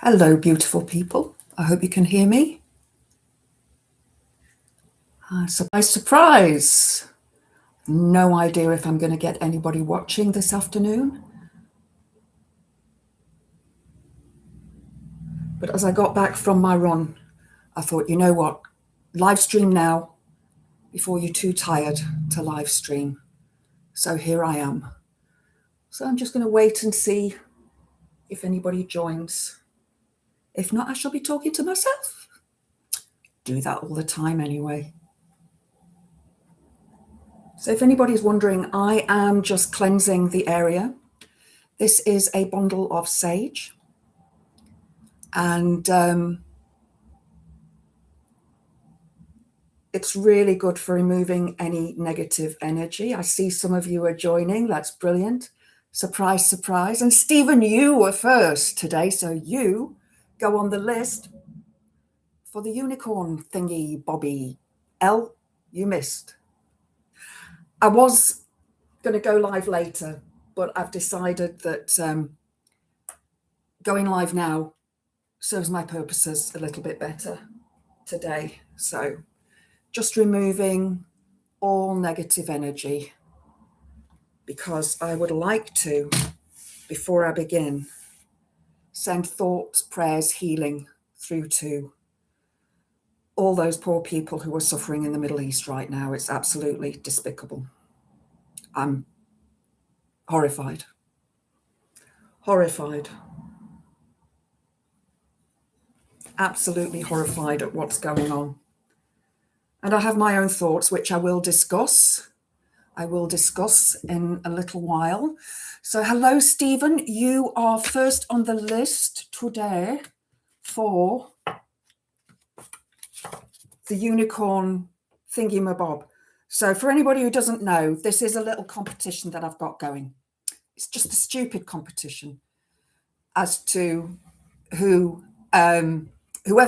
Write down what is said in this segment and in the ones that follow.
Hello, beautiful people. I hope you can hear me. Surprise, surprise. No idea if I'm going to get anybody watching this afternoon. But as I got back from my run, I thought, you know what? Live stream now before you're too tired to live stream. So here I am. So I'm just going to wait and see if anybody joins. If not, I shall be talking to myself. Do that all the time anyway. So if anybody's wondering, I am just cleansing the area. This is a bundle of sage. And it's really good for removing any negative energy. I see some of you are joining. That's brilliant. Surprise, surprise. And Stephen, you were first today, so you go on the list for the unicorn thingy, Bobby. Elle, you missed. I was going to go live later, but I've decided that going live now serves my purposes a little bit better today. So just removing all negative energy, because I would like to, before I begin, send thoughts, prayers, healing through to all those poor people who are suffering in the Middle East right now. It's absolutely despicable. I'm horrified. Horrified. Absolutely horrified at what's going on. And I have my own thoughts, which I will discuss. I will discuss in a little while. So hello, Stephen. You are first on the list today for the unicorn thingy-mabob. So for anybody who doesn't know, this is a little competition that I've got going. It's just a stupid competition as to whoever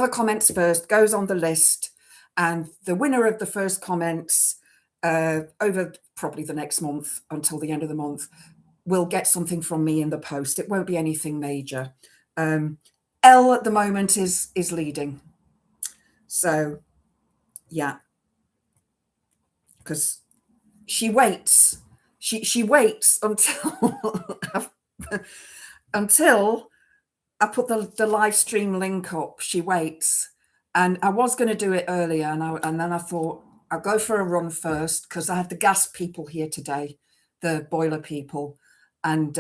comments first goes on the list, and the winner of the first comments over probably the next month until the end of the month will get something from me in the post. It won't be anything major. Elle at the moment is leading. So yeah, because she waits. She waits until until I put the live stream link up. She waits, and I was going to do it earlier, and then I thought I'll go for a run first, because I had the gas people here today, the boiler people, and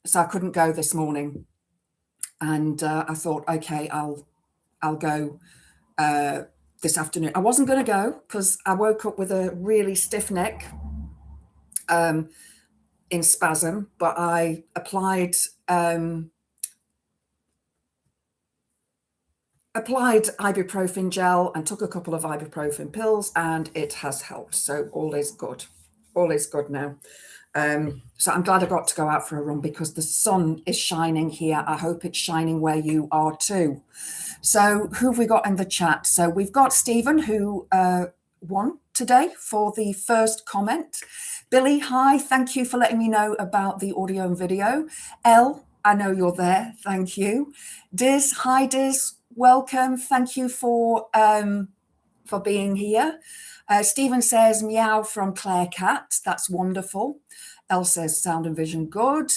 so I couldn't go this morning. And I thought, okay, I'll go this afternoon. I wasn't going to go because I woke up with a really stiff neck in spasm, but I applied ibuprofen gel and took a couple of ibuprofen pills, and it has helped. So all is good. All is good now. So I'm glad I got to go out for a run, because the sun is shining here. I hope it's shining where you are too. So who have we got in the chat? So we've got Stephen, who won today for the first comment. Billy, hi. Thank you for letting me know about the audio and video. Elle, I know you're there. Thank you. Diz, hi Diz. Welcome. Thank you for being here. Stephen says meow from Claire Cat. That's wonderful. Elle says sound and vision good.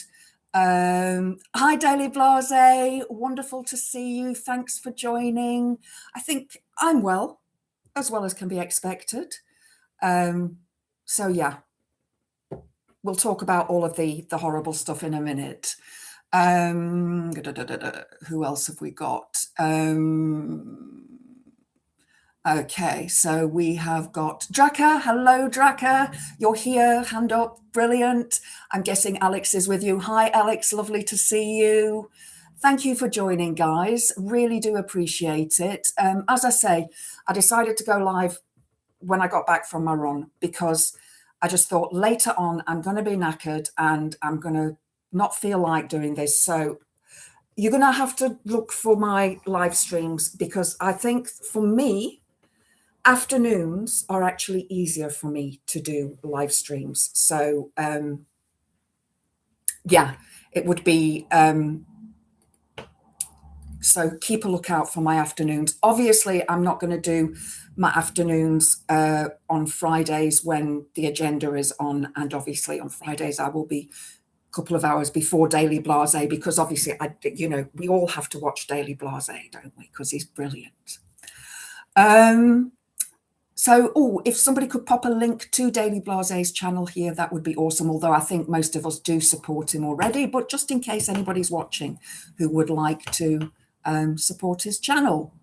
Hi Daily Blase. Wonderful to see you. Thanks for joining. I think I'm well as can be expected. So yeah, we'll talk about all of the horrible stuff in a minute. Who else have we got? Okay, so we have got Draka. Hello, Draka. You're here. Hand up. Brilliant. I'm guessing Alex is with you. Hi, Alex. Lovely to see you. Thank you for joining, guys. Really do appreciate it. As I say, I decided to go live when I got back from my run, because I just thought later on I'm going to be knackered and I'm going to not feel like doing this. So you're going to have to look for my live streams, because I think for me, afternoons are actually easier for me to do live streams. So yeah, it would be So keep a lookout for my afternoons. Obviously, I'm not going to do my afternoons on Fridays when the agenda is on. And obviously on Fridays, I will be a couple of hours before Daily Blase, because obviously, we all have to watch Daily Blase, don't we? Because he's brilliant. So, if somebody could pop a link to Daily Blase's channel here, that would be awesome. Although I think most of us do support him already, but just in case anybody's watching who would like to support his channel.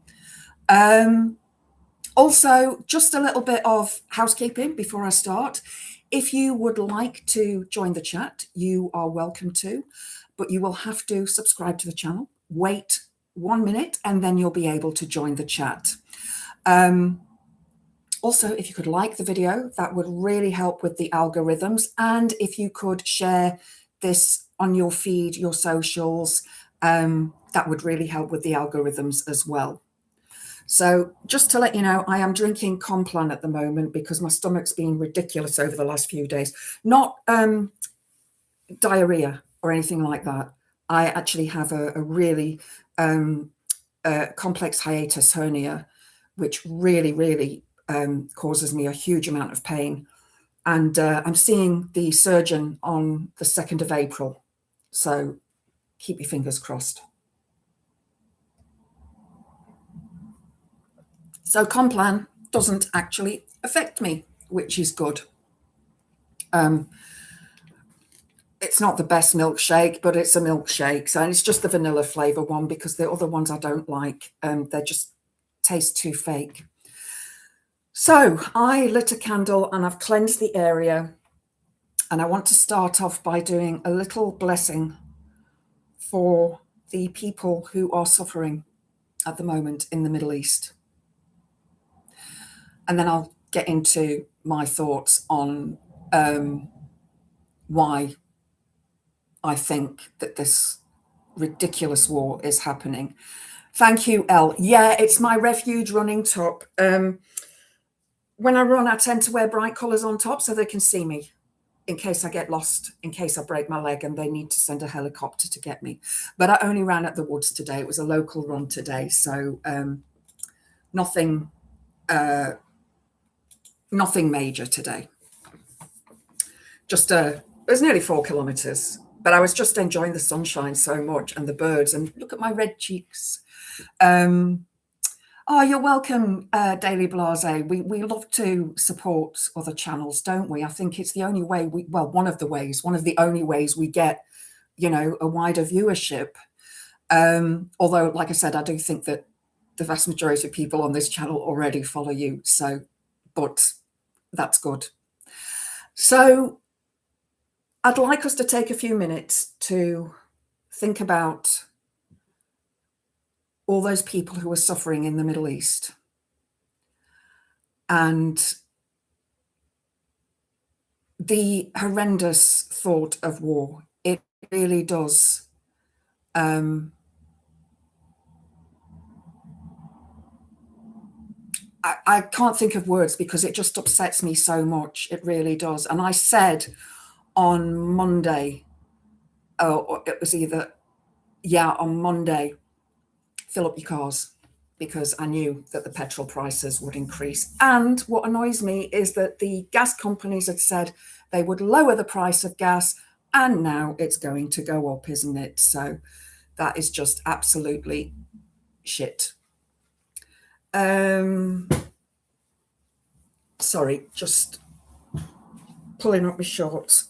Also, just a little bit of housekeeping before I start. If you would like to join the chat, you are welcome to, but you will have to subscribe to the channel, wait 1 minute, and then you'll be able to join the chat. Also, if you could like the video, that would really help with the algorithms. And if you could share this on your feed, your socials, that would really help with the algorithms as well. So just to let you know, I am drinking Complan at the moment because my stomach's been ridiculous over the last few days. Not diarrhea or anything like that. I actually have a really complex hiatus hernia, which really causes me a huge amount of pain. And I'm seeing the surgeon on the 2nd of April. So keep your fingers crossed. So Complan doesn't actually affect me, which is good. It's not the best milkshake, but it's a milkshake. So, and it's just the vanilla flavor one, because the other ones I don't like. They just taste too fake. So I lit a candle and I've cleansed the area. And I want to start off by doing a little blessing for the people who are suffering at the moment in the Middle East. And then I'll get into my thoughts on why I think that this ridiculous war is happening. Thank you, Elle. Yeah, it's my refuge running top. When I run, I tend to wear bright colours on top so they can see me in case I get lost, in case I break my leg and they need to send a helicopter to get me. But I only ran at the woods today. It was a local run today. So nothing major today. Just it was nearly 4 kilometres, but I was just enjoying the sunshine so much and the birds, and look at my red cheeks. Oh, you're welcome, Daily Blase. We love to support other channels, don't we? I think it's the only way one of the only ways we get, a wider viewership. Although, like I said, I do think that the vast majority of people on this channel already follow you. So, but that's good. So I'd like us to take a few minutes to think about all those people who are suffering in the Middle East. And the horrendous thought of war. It really does I can't think of words because it just upsets me so much. It really does. And I said on Monday, or it was on Monday, fill up your cars, because I knew that the petrol prices would increase. And what annoys me is that the gas companies had said they would lower the price of gas, and now it's going to go up, isn't it? So that is just absolutely shit. Sorry, just pulling up my shorts.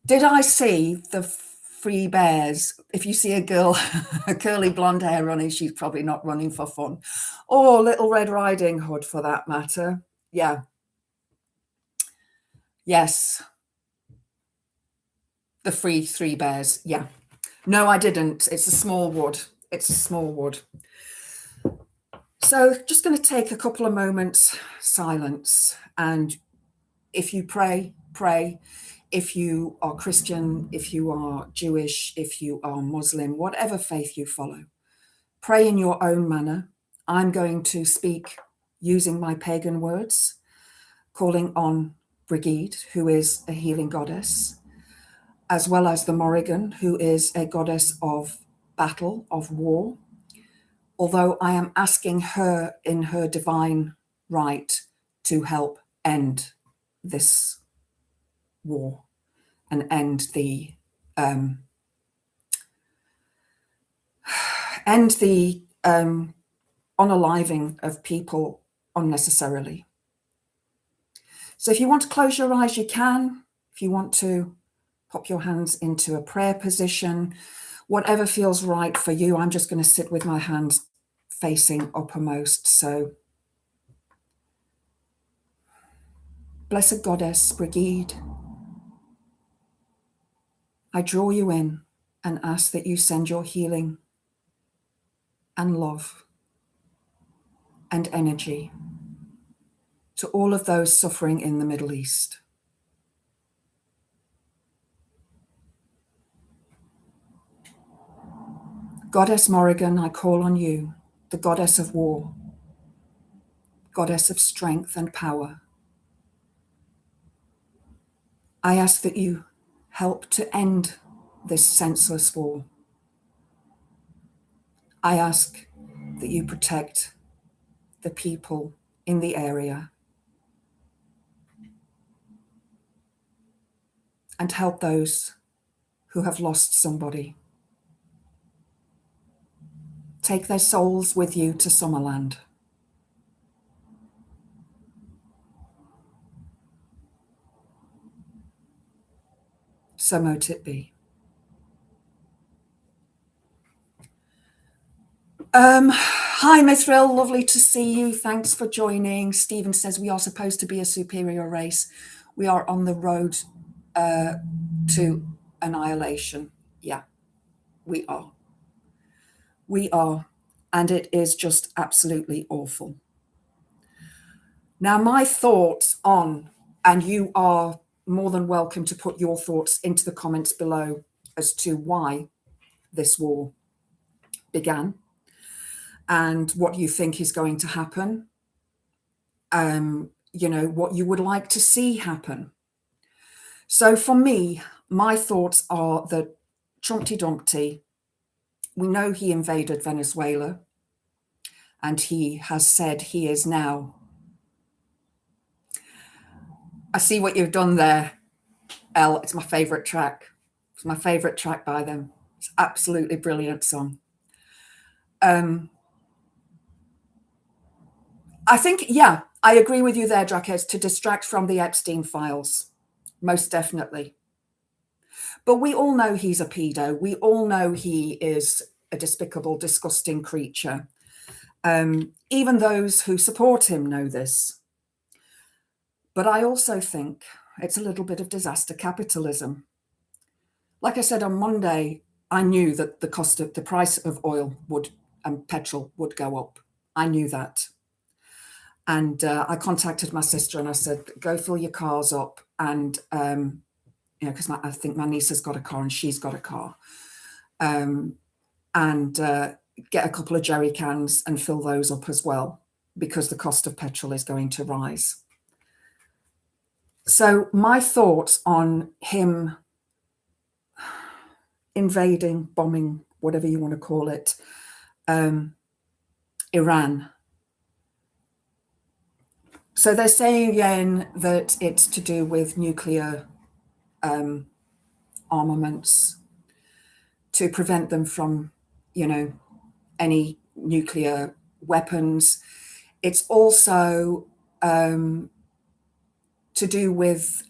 Did I see the free bears? If you see a girl, a curly blonde hair running, she's probably not running for fun. Or Little Red Riding Hood, for that matter. Yeah. Yes. The free 3 bears. Yeah. No, I didn't. It's a small wood. It's a small wood. So just going to take a couple of moments silence. And if you pray, pray. If you are Christian, if you are Jewish, if you are Muslim, whatever faith you follow, pray in your own manner. I'm going to speak using my pagan words, calling on Brigid, who is a healing goddess, as well as the Morrigan, who is a goddess of battle of war, although I am asking her in her divine right to help end this war and end the unaliving of people unnecessarily. So if you want to close your eyes, you can. If you want to pop your hands into a prayer position, whatever feels right for you. I'm just going to sit with my hands facing uppermost. So, Blessed Goddess Brigide, I draw you in and ask that you send your healing and love and energy to all of those suffering in the Middle East. Goddess Morrigan, I call on you, the goddess of war, goddess of strength and power. I ask that you help to end this senseless war. I ask that you protect the people in the area and help those who have lost somebody. Take their souls with you to Summerland. So mote it be. Hi, Mithril, lovely to see you. Thanks for joining. Stephen says we are supposed to be a superior race. We are on the road to annihilation. Yeah, we are. We are. And it is just absolutely awful. Now, my thoughts on, and you are more than welcome to put your thoughts into the comments below as to why this war began and what you think is going to happen. You know, what you would like to see happen. So for me, my thoughts are that Trumpty Dumpty, we know he invaded Venezuela and he has said he is now. I see what you've done there, Elle. It's my favourite track. It's my favourite track by them. It's absolutely brilliant song. I think, yeah, I agree with you there, Drakes, to distract from the Epstein files, most definitely. But we all know he's a pedo. We all know he is a despicable, disgusting creature. Even those who support him know this. But I also think it's a little bit of disaster capitalism. Like I said on Monday, I knew that the price of oil and petrol would go up. I knew that. And I contacted my sister and I said, go fill your cars up. And, you know, because I think my niece has got a car and she's got a car. And get a couple of jerry cans and fill those up as well, because the cost of petrol is going to rise. So my thoughts on him invading, bombing, whatever you want to call it, Iran. So they're saying again that it's to do with nuclear armaments to prevent them from, you know, any nuclear weapons. It's also to do with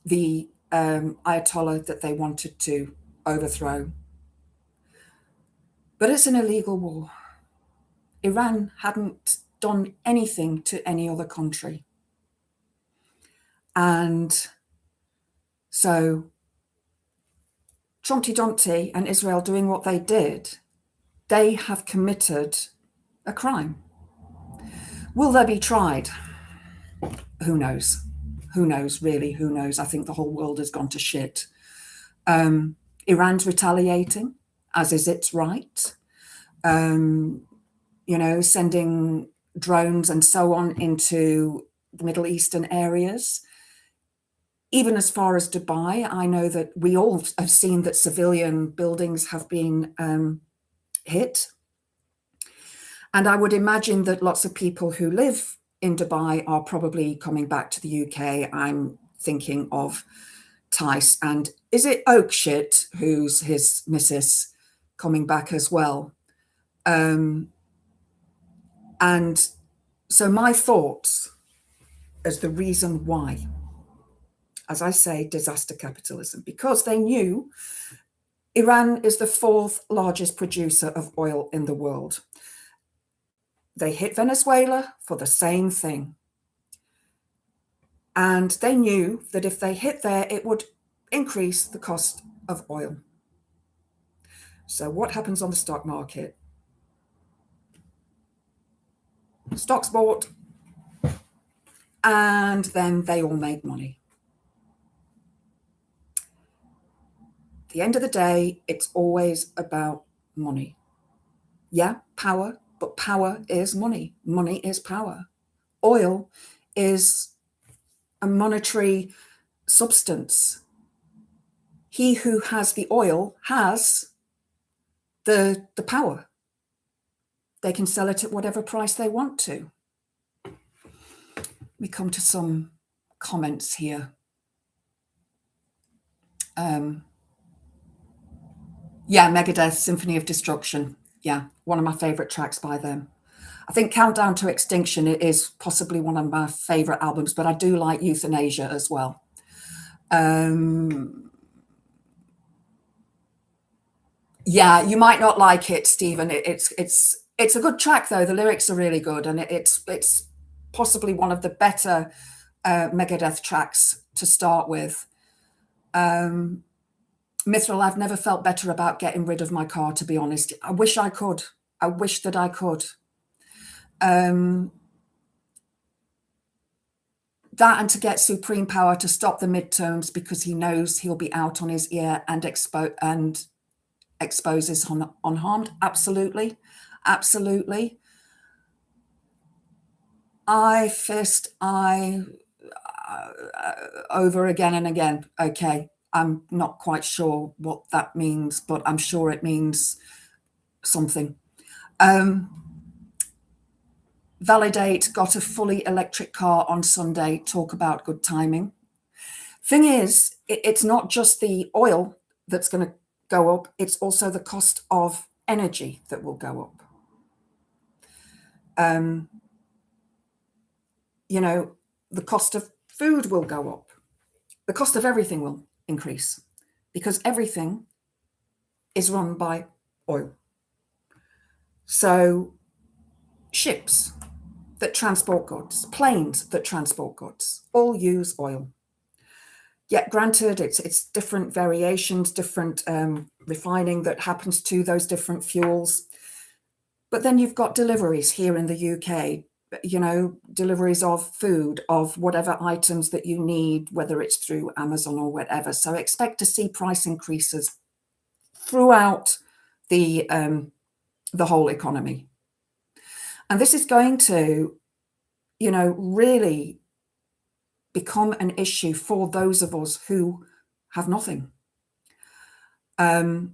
the Ayatollah that they wanted to overthrow. But it's an illegal war. Iran hadn't done anything to any other country. And so Trumpty Dumpty and Israel doing what they did, they have committed a crime. Will they be tried? Who knows? Who knows, really? Who knows? I think the whole world has gone to shit. Iran's retaliating, as is its right. You know, sending drones and so on into the Middle Eastern areas. even as far as Dubai, I know that we all have seen that civilian buildings have been hit. And I would imagine that lots of people who live in Dubai are probably coming back to the UK. I'm thinking of Tice, and is it Oakshit, who's his missus, coming back as well? And so my thoughts as the reason why, as I say, disaster capitalism, because they knew Iran is the 4th largest producer of oil in the world. They hit Venezuela for the same thing. And they knew that if they hit there, it would increase the cost of oil. So what happens on the stock market? Stocks bought, and then they all make money. At the end of the day, it's always about money. Yeah, power, but power is money. Money is power. Oil is a monetary substance. He who has the oil has the power. They can sell it at whatever price they want to. We come to some comments here. Yeah, Megadeth, Symphony of Destruction. Yeah, one of my favorite tracks by them. I think Countdown to Extinction is possibly one of my favorite albums, but I do like Euthanasia as well. Yeah, you might not like it, Stephen. It's a good track though. The lyrics are really good, and it's possibly one of the better Megadeth tracks to start with. Mithril, I've never felt better about getting rid of my car, to be honest. I wish I could. I wish that I could. That and to get supreme power to stop the midterms because he knows he'll be out on his ear and exposes unharmed. Absolutely. Absolutely. I fist over again and again. Okay. I'm not quite sure what that means, but I'm sure it means something. Validate, got a fully electric car on Sunday. Talk about good timing. Thing is, it's not just the oil that's going to go up, it's also the cost of energy that will go up. You know, the cost of food will go up. The cost of everything will increase because everything is run by oil. So ships that transport goods, planes that transport goods, all use oil. Yet granted, it's different variations, different refining that happens to those different fuels. But then you've got deliveries here in the UK, you know, deliveries of food, of whatever items that you need, whether it's through Amazon or whatever. So expect to see price increases throughout the whole economy. And this is going to, you know, really become an issue for those of us who have nothing. Bad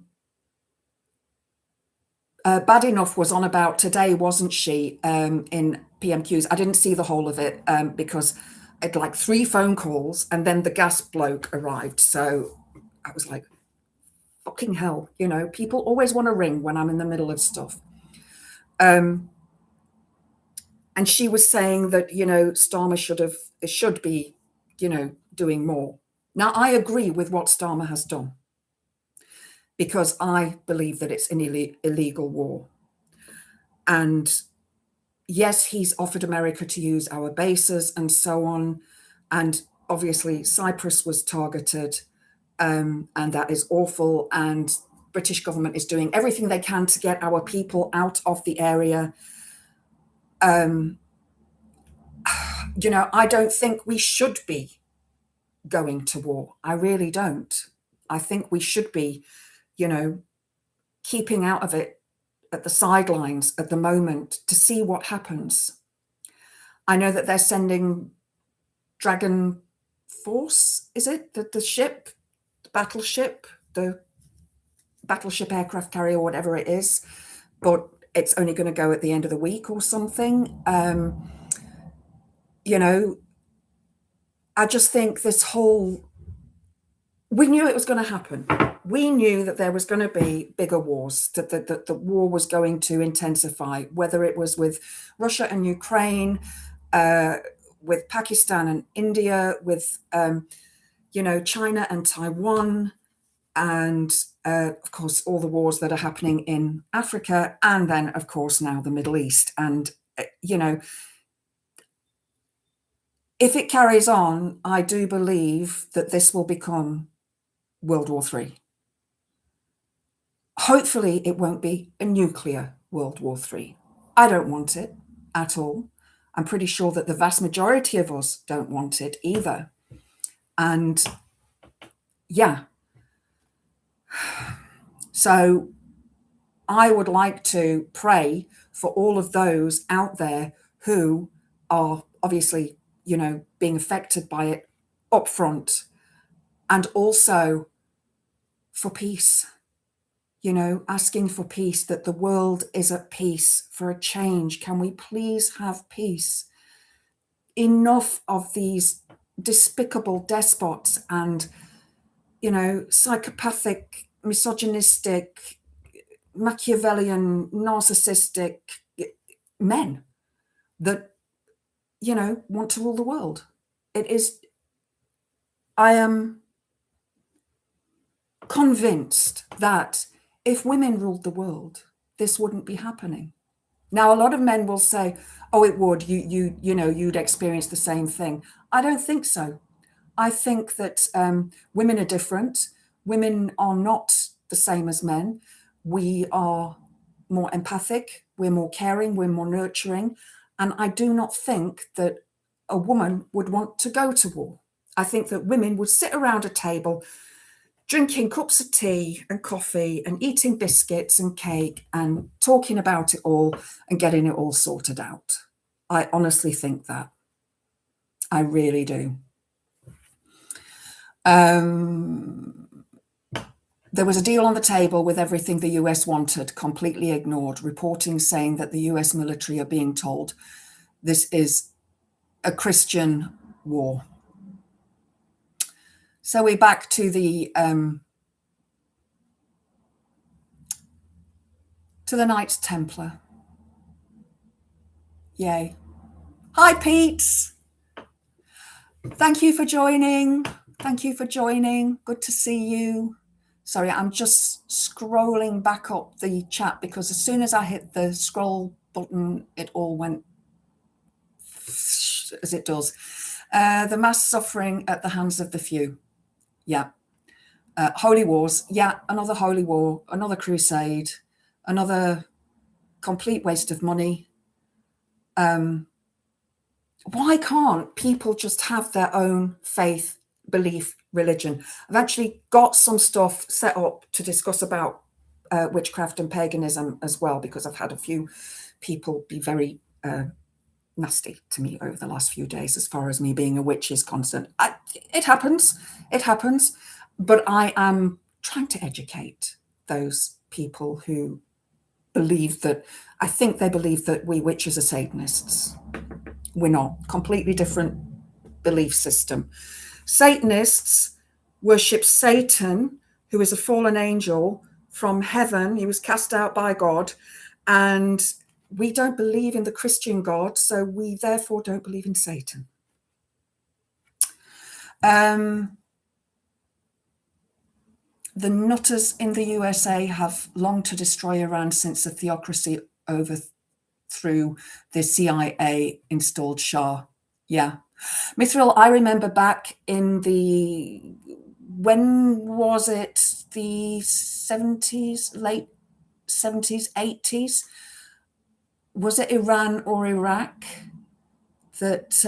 Enough was on about today, wasn't she, in PMQs? I didn't see the whole of it because I had like 3 phone calls and then the gas bloke arrived. So I was like, fucking hell, you know, people always want to ring when I'm in the middle of stuff. And she was saying that, you know, Starmer should be, you know, doing more. Now, I agree with what Starmer has done because I believe that it's an illegal war. And yes, he's offered America to use our bases and so on. And obviously, Cyprus was targeted, and that is awful. And British government is doing everything they can to get our people out of the area. You know, I don't think we should be going to war. I really don't. I think we should be, you know, keeping out of it at the sidelines at the moment to see what happens. I know that they're sending Dragon Force, is it? The ship, the battleship aircraft carrier, whatever it is, but it's only going to go at the end of the week or something. You know, I just think this whole, we knew it was going to happen. We knew that there was going to be bigger wars, that the war was going to intensify, whether it was with Russia and Ukraine, with Pakistan and India, with, China and Taiwan, and of course, all the wars that are happening in Africa, and then, of course, now the Middle East. And, if it carries on, I do believe that this will become World War III. Hopefully, it won't be a nuclear World War III. I don't want it at all. I'm pretty sure that the vast majority of us don't want it either. And yeah. So I would like to pray for all of those out there who are obviously, being affected by it up front, and also for peace, asking for peace, that the world is at peace, for a change. Can we please have peace? Enough of these despicable despots and, psychopathic, misogynistic, Machiavellian, narcissistic men that, want to rule the world. I am convinced that if women ruled the world, this wouldn't be happening. Now, a lot of men will say, oh, it would, you'd experience the same thing. I don't think so. I think that women are different. Women are not the same as men. We are more empathic, we're more caring, we're more nurturing. And I do not think that a woman would want to go to war. I think that women would sit around a table drinking cups of tea and coffee and eating biscuits and cake and talking about it all and getting it all sorted out. I honestly think that. I really do. There was a deal on the table with everything the US wanted, completely ignored, reporting saying that the US military are being told this is a Christian war. So we're back to the Knights Templar. Yay. Hi, Pete. Thank you for joining. Good to see you. Sorry, I'm just scrolling back up the chat because as soon as I hit the scroll button, it all went as it does. The mass suffering at the hands of the few. Yeah. Holy wars. Yeah, another holy war, another crusade, another complete waste of money. Why can't people just have their own faith, belief, religion? I've actually got some stuff set up to discuss about witchcraft and paganism as well, because I've had a few people be very nasty to me over the last few days as far as me being a witch is concerned. It happens, but I am trying to educate those people who believe that, I think they believe that we witches are Satanists. We're not. Completely different belief system. Satanists worship Satan, who is a fallen angel from heaven. He was cast out by God. And we don't believe in the Christian God, so we therefore don't believe in Satan. The nutters in the USA have longed to destroy Iran since the theocracy overthrew the CIA installed Shah. Yeah. Mithril, I remember back in when was it? The 70s, late 70s, 80s? Was it Iran or Iraq that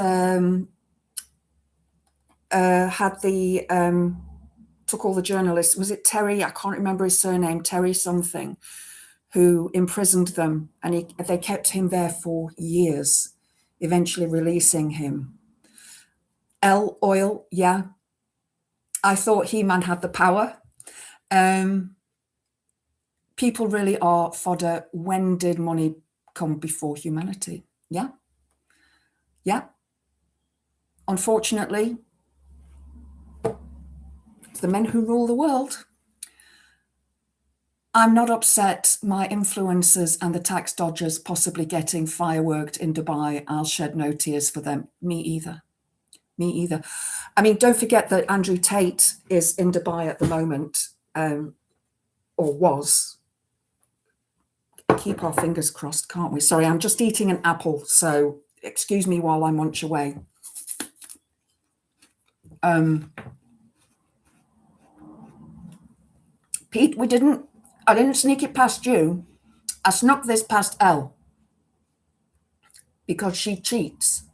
had took all the journalists? Was it Terry? I can't remember his surname, Terry something, who imprisoned them, and they kept him there for years, eventually releasing him. L oil, yeah. I thought He-Man had the power. People really are fodder. When did money come before humanity? Yeah. Yeah. Unfortunately, it's the men who rule the world. I'm not upset my influencers and the tax dodgers possibly getting fireworked in Dubai. I'll shed no tears for them. Me either. Me either. I mean, don't forget that Andrew Tate is in Dubai at the moment, or was. Keep our fingers crossed, can't we? Sorry, I'm just eating an apple, so excuse me while I munch away. Pete, I didn't sneak it past you. I snuck this past Elle because she cheats.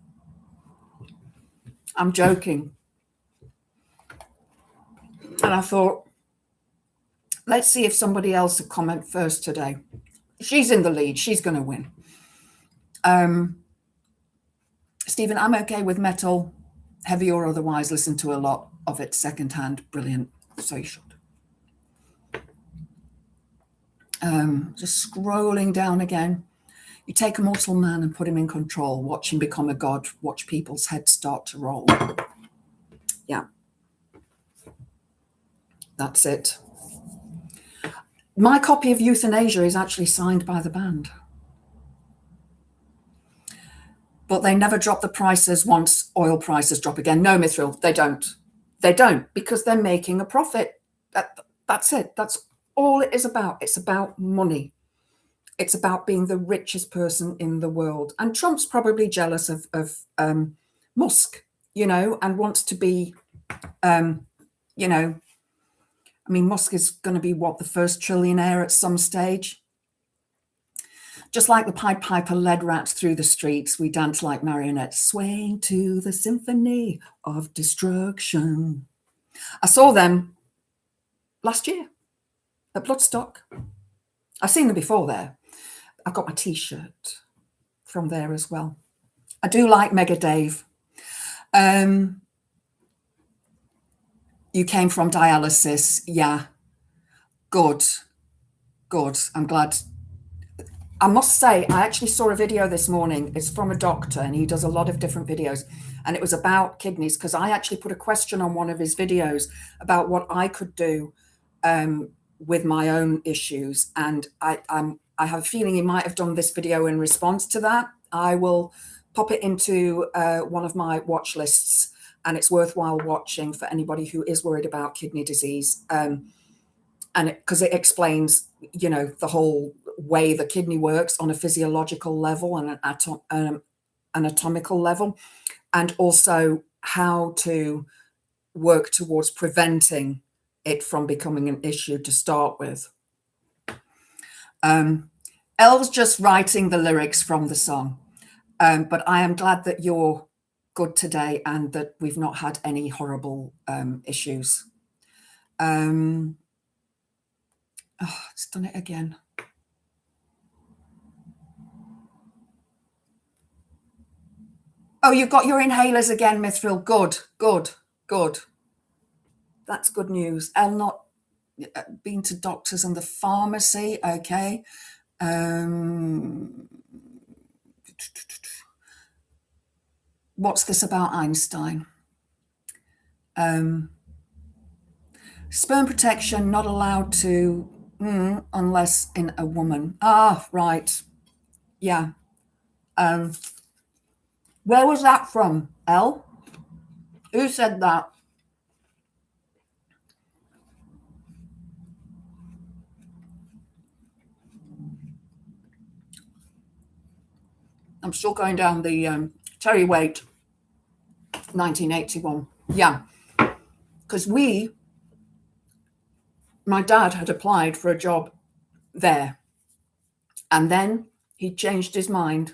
I'm joking. And I thought, let's see if somebody else will comment first today. She's in the lead. She's going to win. Stephen, I'm okay with metal, heavy or otherwise. Listen to a lot of it secondhand. Brilliant. So you should. Just scrolling down again. You take a mortal man and put him in control. Watch him become a god. Watch people's heads start to roll. Yeah. That's it. My copy of Euthanasia is actually signed by the band. But they never drop the prices once oil prices drop again. No, Mithril, they don't. They don't, because they're making a profit. That's it. That's all it is about. It's about money. It's about being the richest person in the world. And Trump's probably jealous of Musk, and wants to be, I mean, Musk is going to be, the first trillionaire at some stage. Just like the Pied Piper led rats through the streets, we dance like marionettes, swaying to the symphony of destruction. I saw them last year at Bloodstock. I've seen them before there. I got my T-shirt from there as well. I do like Mega Dave. You came from dialysis. Yeah. Good. I'm glad. I must say, I actually saw a video this morning. It's from a doctor, and he does a lot of different videos. And it was about kidneys, because I actually put a question on one of his videos about what I could do with my own issues. And I have a feeling he might have done this video in response to that. I will pop it into one of my watch lists, and it's worthwhile watching for anybody who is worried about kidney disease. And because it explains, the whole way the kidney works on a physiological level and an anatomical level, and also how to work towards preventing it from becoming an issue to start with. Elle's just writing the lyrics from the song, but I am glad that you're good today and that we've not had any horrible issues. It's done it again. Oh, you've got your inhalers again, Mithril. Good. That's good news. Elle not been to doctors and the pharmacy. Okay. What's this about Einstein? Sperm protection not allowed to unless in a woman. Ah, right. Yeah. Where was that from, Elle? Who said that? I'm still going down the Terry Waite 1981. Yeah. Because my dad had applied for a job there, and then he changed his mind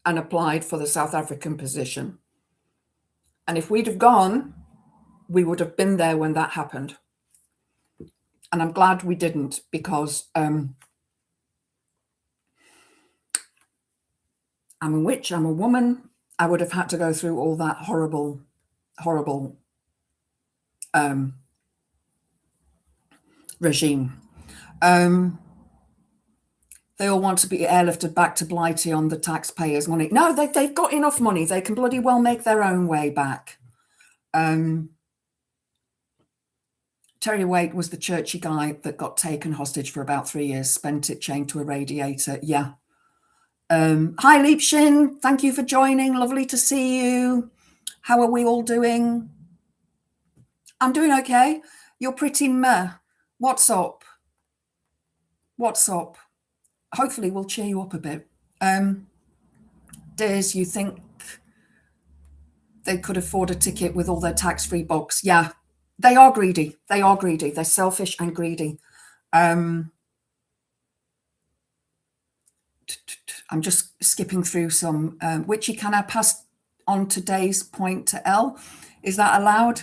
and applied for the South African position. And if we'd have gone, we would have been there when that happened. And I'm glad we didn't, because I'm a witch, I'm a woman. I would have had to go through all that horrible horrible regime. They all want to be airlifted back to Blighty on the taxpayers' money. No, they've got enough money. They can bloody well make their own way back. Terry Waite was the churchy guy that got taken hostage for about 3 years, spent it chained to a radiator. Yeah. Hi, Liebshin. Thank you for joining. Lovely to see you. How are we all doing? I'm doing okay. You're pretty meh. What's up? What's up? Hopefully we'll cheer you up a bit. Des, you think they could afford a ticket with all their tax-free box? Yeah, they are greedy. They are greedy. They're selfish and greedy. I'm just skipping through some. Witchy, can I pass on today's point to Elle? Is that allowed?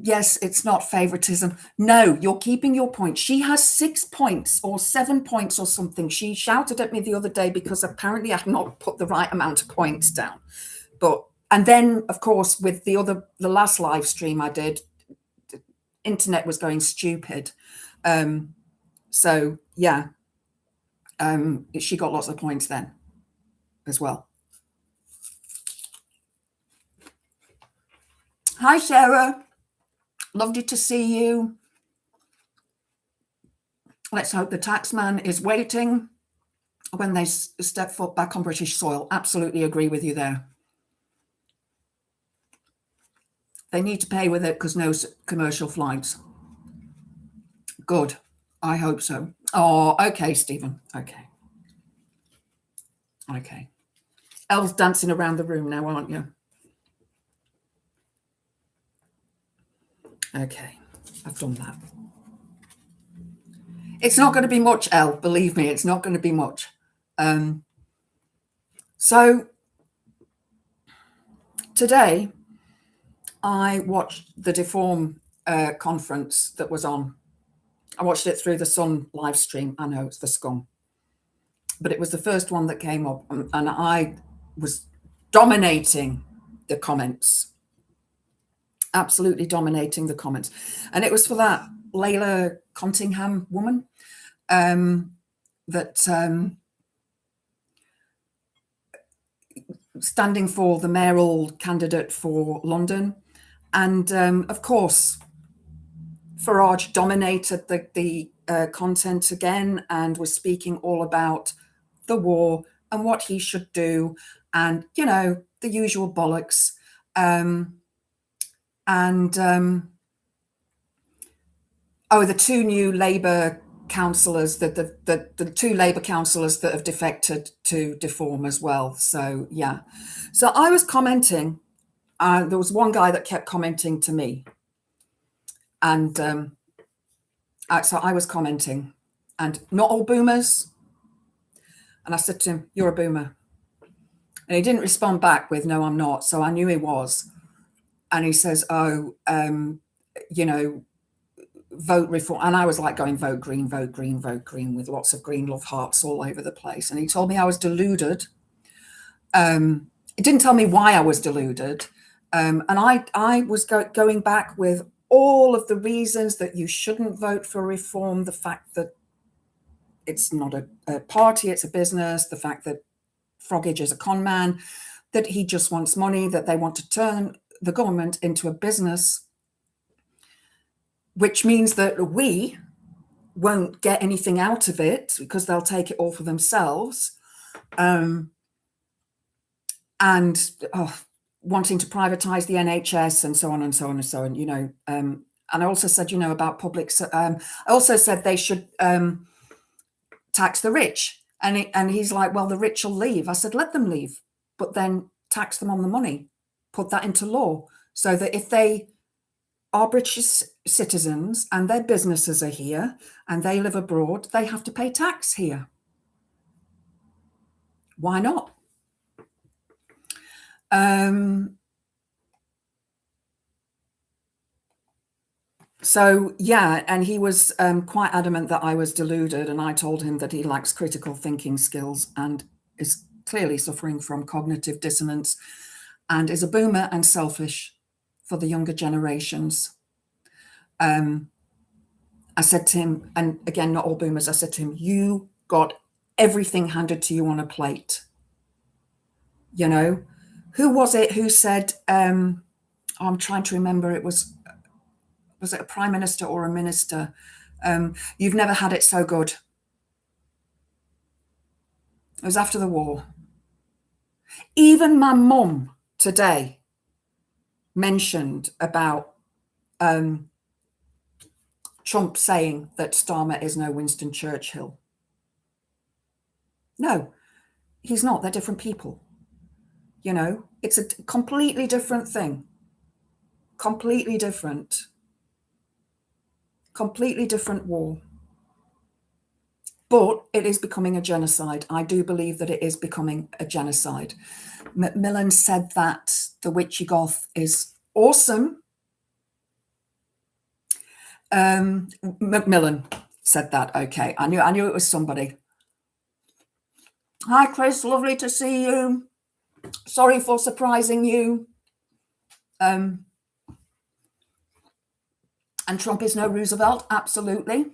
Yes, it's not favoritism. No, you're keeping your point. She has 6 points or 7 points or something. She shouted at me the other day because apparently I had not put the right amount of points down. And then, of course, with the last live stream I did, the internet was going stupid. So yeah, she got lots of points then as well. Hi, Sarah. Lovely to see you. Let's hope the taxman is waiting when they step foot back on British soil. Absolutely agree with you there. They need to pay with it because no commercial flights. Good. I hope so. Oh, okay, Stephen. Okay. Okay. Elle's dancing around the room now, aren't you? Okay. I've done that. It's not going to be much, Elle. Believe me, it's not going to be much. So today, I watched the Deform conference that was on. I watched it through the Sun live stream. I know it's the scum. But it was the first one that came up, and I was dominating the comments. Absolutely dominating the comments. And it was for that Layla Contingham woman that standing for the mayoral candidate for London. And of course, Farage dominated the content again and was speaking all about the war and what he should do and, you know, the usual bollocks. The two new Labour councillors, the two Labour councillors that have defected to Deform as well. So, yeah. So I was commenting. There was one guy that kept commenting to me. And so I was commenting. And not all boomers. And I said to him, you're a boomer. And he didn't respond back with, no, I'm not. So I knew he was. And he says, you know, vote reform. And I was like going, vote green, vote green, vote green, with lots of green love hearts all over the place. And he told me I was deluded. It didn't tell me why I was deluded. And I was going back with all of the reasons that you shouldn't vote for reform, the fact that it's not a party, it's a business, the fact that Froggage is a con man, that he just wants money, that they want to turn the government into a business, which means that we won't get anything out of it because they'll take it all for themselves. And wanting to privatize the NHS and so on and so on and so on, you know. And I also said, you know, about public. I also said they should tax the rich. And he's like, well, the rich will leave. I said, let them leave, but then tax them on the money. Put that into law so that if they are British citizens and their businesses are here and they live abroad, they have to pay tax here. Why not? So, yeah, and he was quite adamant that I was deluded, and I told him that he lacks critical thinking skills and is clearly suffering from cognitive dissonance and is a boomer and selfish. for the younger generations. I said to him, and again, not all boomers, I said to him, you got everything handed to you on a plate. You know, who was it who said, I'm trying to remember, was it a prime minister or a minister? You've never had it so good. It was after the war. Even my mum today mentioned about Trump saying that Starmer is no Winston Churchill. No, he's not. They're different people. You know, it's a completely different thing. Completely different war. But it is becoming a genocide. I do believe that it is becoming a genocide. Macmillan said that the Witchy Goth is awesome. Macmillan said that. Okay, I knew it was somebody. Hi, Chris. Lovely to see you. Sorry for surprising you. And Trump is no Roosevelt. Absolutely.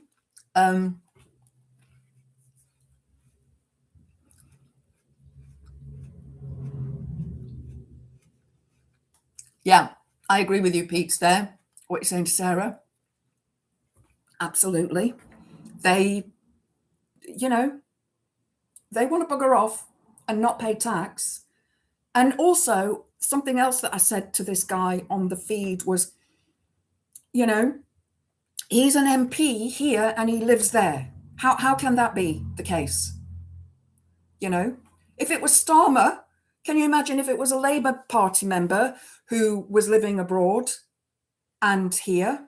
Yeah, I agree with you, Pete, there. What you're saying to Sarah. Absolutely. They, you know, they want to bugger off and not pay tax. And also, something else that I said to this guy on the feed was, you know, he's an MP here and he lives there. How can that be the case? You know, if it was Starmer, can you imagine if it was a Labour Party member who was living abroad and here?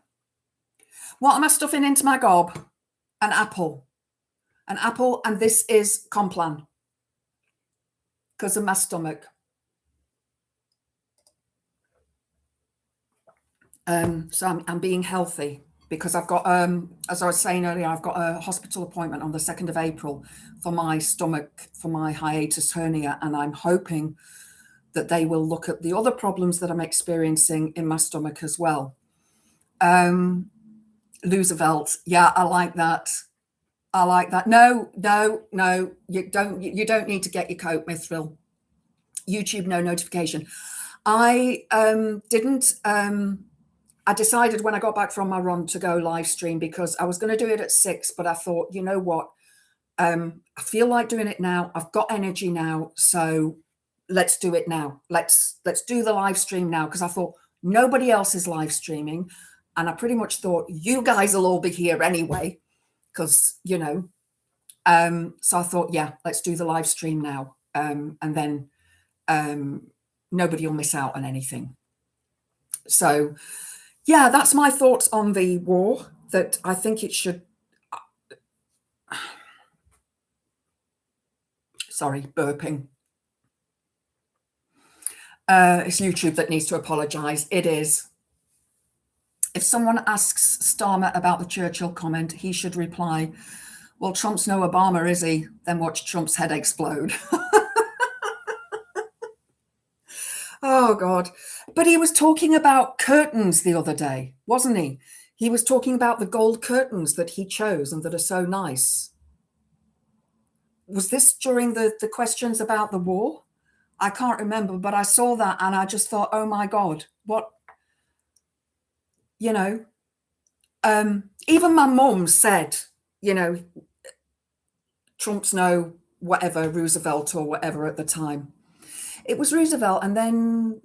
What am I stuffing into my gob? An apple. An apple, and this is Complan because of my stomach. So I'm being healthy because I've got, as I was saying earlier, I've got a hospital appointment on the 2nd of April for my stomach, for my hiatus hernia, and I'm hoping that they will look at the other problems that I'm experiencing in my stomach as well. Roosevelt, yeah, I like that. I like that. No, you don't need to get your coat, Mithril. YouTube, no notification. I didn't. I decided when I got back from my run to go live stream because I was going to do it at 6, but I thought, you know what? I feel like doing it now. I've got energy now, so let's do it now. Let's do the live stream now because I thought nobody else is live streaming, and I pretty much thought you guys will all be here anyway because you know. So I thought, yeah, let's do the live stream now, and then nobody will miss out on anything. So. Yeah, that's my thoughts on the war, that I think it should... Sorry, burping. It's YouTube that needs to apologise. It is. If someone asks Starmer about the Churchill comment, he should reply, well, Trump's no Obama, is he? Then watch Trump's head explode. Oh, God. But he was talking about curtains the other day, wasn't he? He was talking about the gold curtains that he chose and that are so nice. Was this during the questions about the war? I can't remember, but I saw that and I just thought, oh, my God, what, you know, even my mum said, you know, Trump's no whatever, Roosevelt or whatever at the time. It was Roosevelt, and then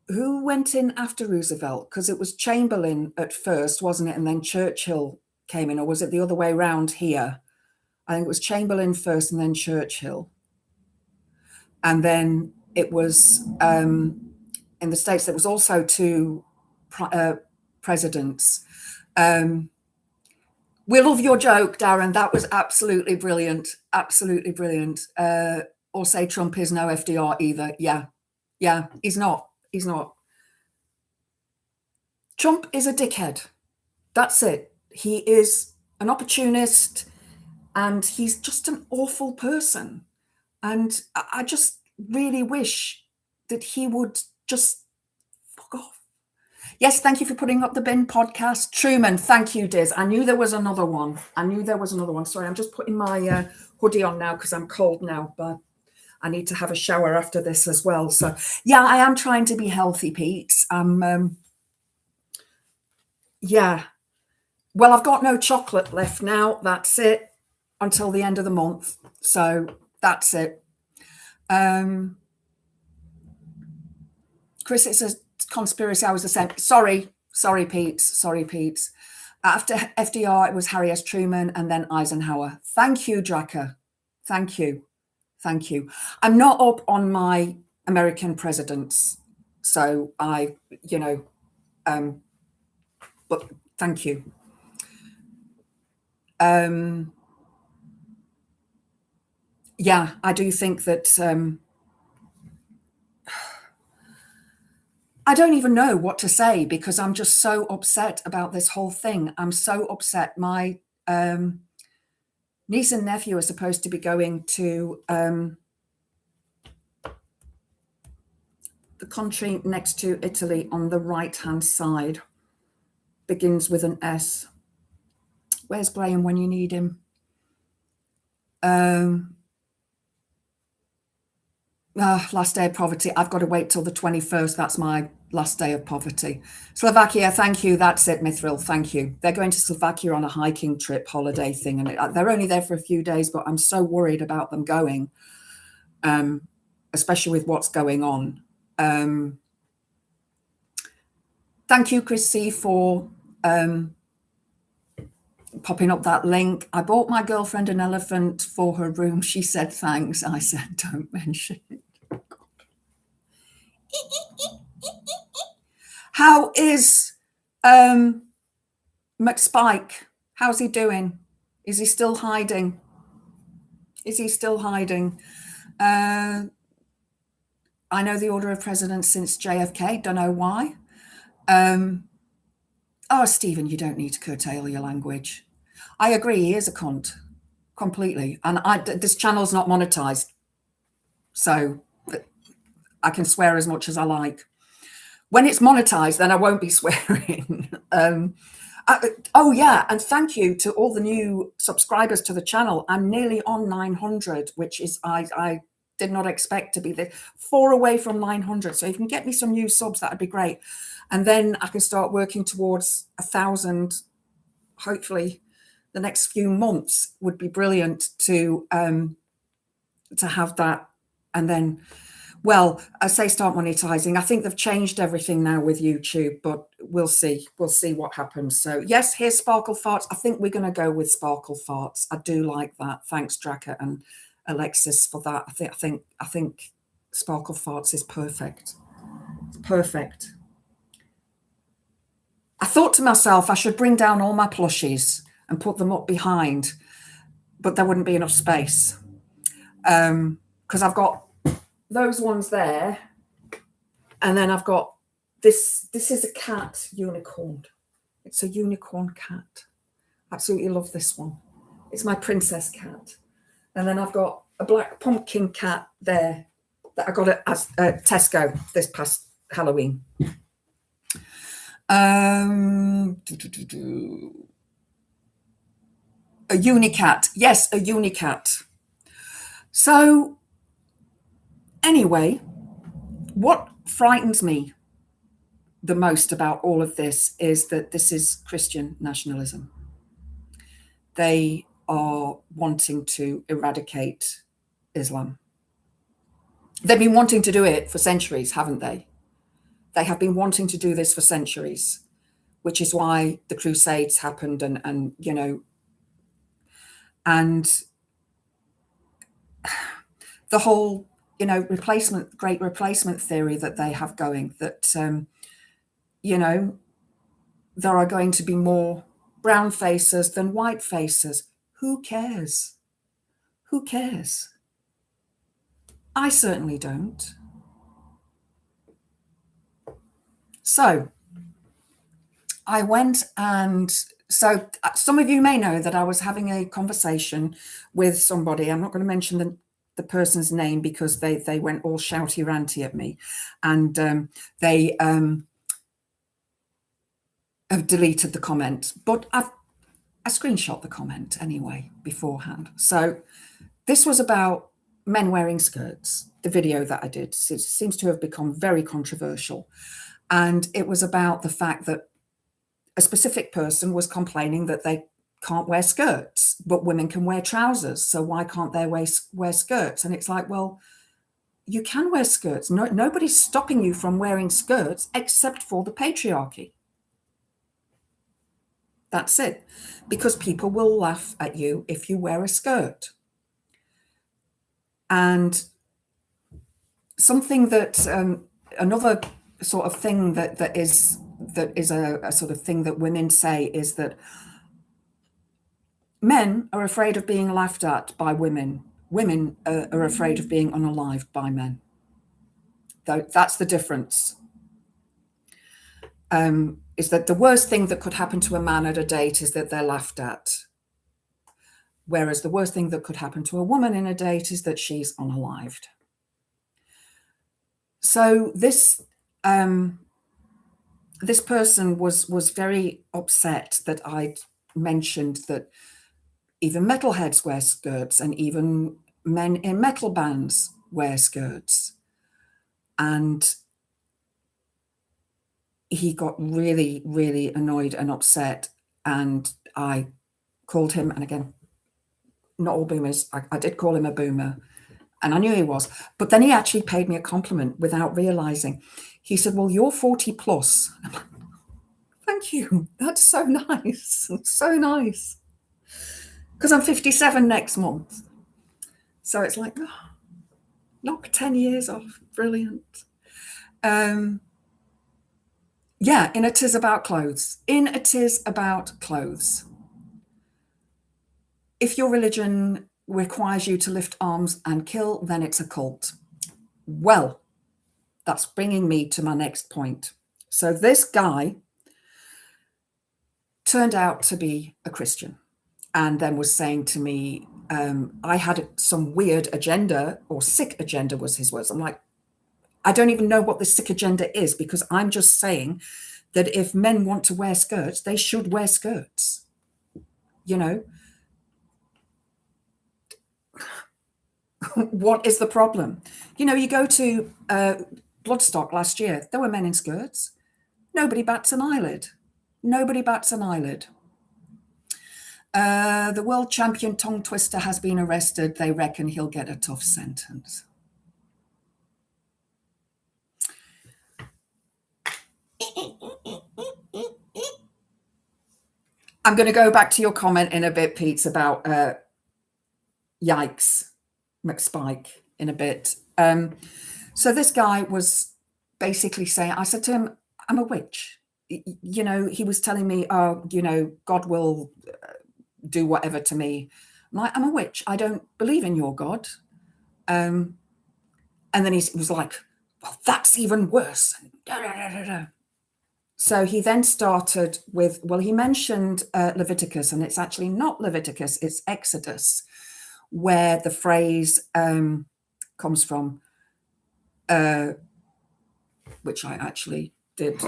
who went in after Roosevelt? Because it was Chamberlain at first, wasn't it? And then Churchill came in, or was it the other way around here? I think it was Chamberlain first and then Churchill. And then it was, in the States, there was also 2 presidents. We love your joke, Darren. That was absolutely brilliant. Absolutely brilliant. Or say Trump is no FDR either. Yeah. Yeah, he's not. He's not. Trump is a dickhead. That's it. He is an opportunist and he's just an awful person. And I just really wish that he would just fuck off. Yes, thank you for putting up the bin podcast. Truman, thank you, Diz. I knew there was another one. Sorry, I'm just putting my hoodie on now because I'm cold now, but I need to have a shower after this as well. So, yeah, I am trying to be healthy, Pete. Yeah. Well, I've got no chocolate left now. That's it until the end of the month. So that's it. Chris, it's a conspiracy. I was the same. Sorry, Pete. After FDR, it was Harry S. Truman and then Eisenhower. Thank you, Draka. Thank you. I'm not up on my American presidents, so but thank you. Yeah, I do think that I don't even know what to say because I'm just so upset about this whole thing. I'm so upset. My niece and nephew are supposed to be going to the country next to Italy on the right-hand side. Begins with an S. Where's Graham when you need him? Last day of poverty. I've got to wait till the 21st. That's my last day of poverty. Slovakia, thank you. That's it, Mithril. Thank you. They're going to Slovakia on a hiking trip, holiday thing, and they're only there for a few days, but I'm so worried about them going, especially with what's going on. Thank you, Chris C, for popping up that link. I bought my girlfriend an elephant for her room. She said thanks. I said don't mention it. How is McSpike? How's he doing? Is he still hiding? I know the order of presidents since JFK. Don't know why. Oh, Stephen, you don't need to curtail your language. I agree. He is a cunt, completely. And this channel's not monetized, so I can swear as much as I like. When it's monetized, then I won't be swearing. Oh yeah, and thank you to all the new subscribers to the channel. I'm nearly on 900, which is I did not expect to be there. 4 away from 900. So if you can get me some new subs, that'd be great. And then I can start working towards 1,000. Hopefully, the next few months would be brilliant to have that. And then, well, I say start monetizing. I think they've changed everything now with YouTube, but we'll see. We'll see what happens. So yes, here's Sparkle Farts. I think we're going to go with Sparkle Farts. I do like that. Thanks, Draka and Alexis, for that. I think Sparkle Farts is perfect. It's perfect. I thought to myself I should bring down all my plushies and put them up behind, but there wouldn't be enough space because I've got those ones there, and then I've got this. This is a cat unicorn. It's a unicorn cat. Absolutely love this one. It's my princess cat. And then I've got a black pumpkin cat there that I got at Tesco this past Halloween. A unicat. Yes, a unicat. So anyway, what frightens me the most about all of this is that this is Christian nationalism. They are wanting to eradicate Islam. They've been wanting to do it for centuries, haven't they? They have been wanting to do this for centuries, which is why the Crusades happened and the whole, great replacement theory that they have going, that, there are going to be more brown faces than white faces. Who cares? Who cares? I certainly don't. So I went so some of you may know that I was having a conversation with somebody. I'm not going to mention the person's name because they went all shouty ranty at me, and they have deleted the comment, but I screenshot the comment anyway beforehand. So this was about men wearing skirts. The video that I did, it seems to have become very controversial. And it was about the fact that a specific person was complaining that they can't wear skirts, but women can wear trousers. So why can't they wear skirts? And it's like, well, you can wear skirts. No, nobody's stopping you from wearing skirts except for the patriarchy. That's it. Because people will laugh at you if you wear a skirt. And something that another sort of thing that is a sort of thing that women say is that men are afraid of being laughed at by women. Women are afraid of being unalived by men. That's the difference. Is that the worst thing that could happen to a man at a date is that they're laughed at. Whereas the worst thing that could happen to a woman in a date is that she's unalived. So this this person was very upset that I'd mentioned that even metalheads wear skirts and even men in metal bands wear skirts. And he got really, really annoyed and upset. And I called him, and again, not all boomers, I did call him a boomer, and I knew he was. But then he actually paid me a compliment without realizing. He said, well, you're 40 plus. I'm like, thank you. That's so nice. So nice. Because I'm 57 next month. So it's like, oh, knock 10 years off. Brilliant. Yeah, in It Is About Clothes. In It Is About Clothes. If your religion requires you to lift arms and kill, then it's a cult. Well, that's bringing me to my next point. So this guy turned out to be a Christian and then was saying to me, I had some weird agenda, or sick agenda was his words. I'm like, I don't even know what the sick agenda is, because I'm just saying that if men want to wear skirts, they should wear skirts. You know, what is the problem? You know, you go to Bloodstock last year, there were men in skirts. Nobody bats an eyelid. Nobody bats an eyelid. The world champion tongue twister has been arrested. They reckon he'll get a tough sentence. I'm going to go back to your comment in a bit, Pete, about yikes, McSpike, in a bit. So this guy was basically saying, I said to him, I'm a witch. You know, he was telling me, oh, you know, God will do whatever to me. I'm like, I'm a witch. I don't believe in your God. And then he was like, well, that's even worse. So he then started with, well, he mentioned Leviticus, and it's actually not Leviticus, it's Exodus, where the phrase comes from, which I actually did.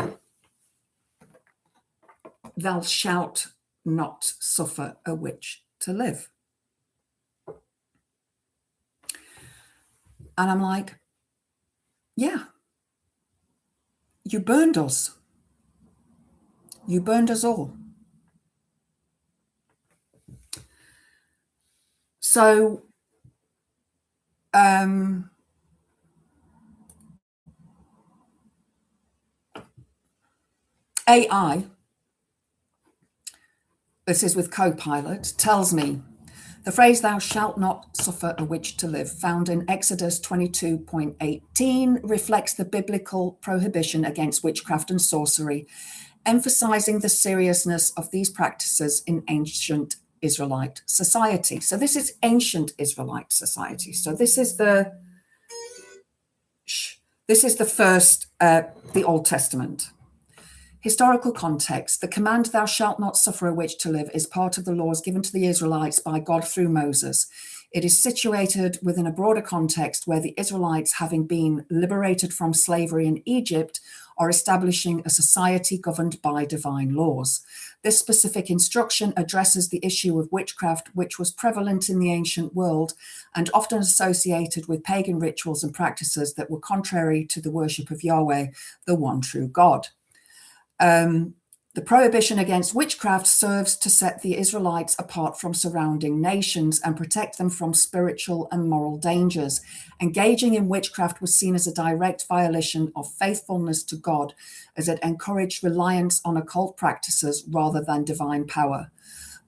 Thou shalt not suffer a witch to live. And I'm like, yeah, you burned us. You burned us all. So AI, this is with Copilot, tells me the phrase thou shalt not suffer a witch to live, found in Exodus 22.18, reflects the biblical prohibition against witchcraft and sorcery, emphasizing the seriousness of these practices in ancient Israelite society. So this is ancient Israelite society. So this is the first, the Old Testament. Historical context. The command, thou shalt not suffer a witch to live, is part of the laws given to the Israelites by God through Moses. It is situated within a broader context where the Israelites, having been liberated from slavery in Egypt, or establishing a society governed by divine laws. This specific instruction addresses the issue of witchcraft, which was prevalent in the ancient world and often associated with pagan rituals and practices that were contrary to the worship of Yahweh, the one true God. The prohibition against witchcraft serves to set the Israelites apart from surrounding nations and protect them from spiritual and moral dangers. Engaging in witchcraft was seen as a direct violation of faithfulness to God, as it encouraged reliance on occult practices rather than divine power.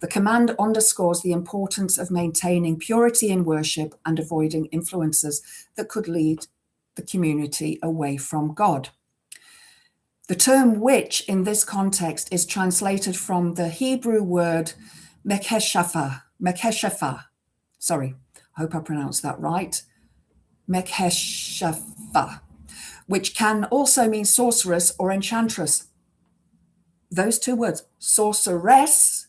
The command underscores the importance of maintaining purity in worship and avoiding influences that could lead the community away from God. The term witch in this context is translated from the Hebrew word mekeshepha. Sorry, I hope I pronounced that right. Mekeshepha, which can also mean sorceress or enchantress. Those two words, sorceress,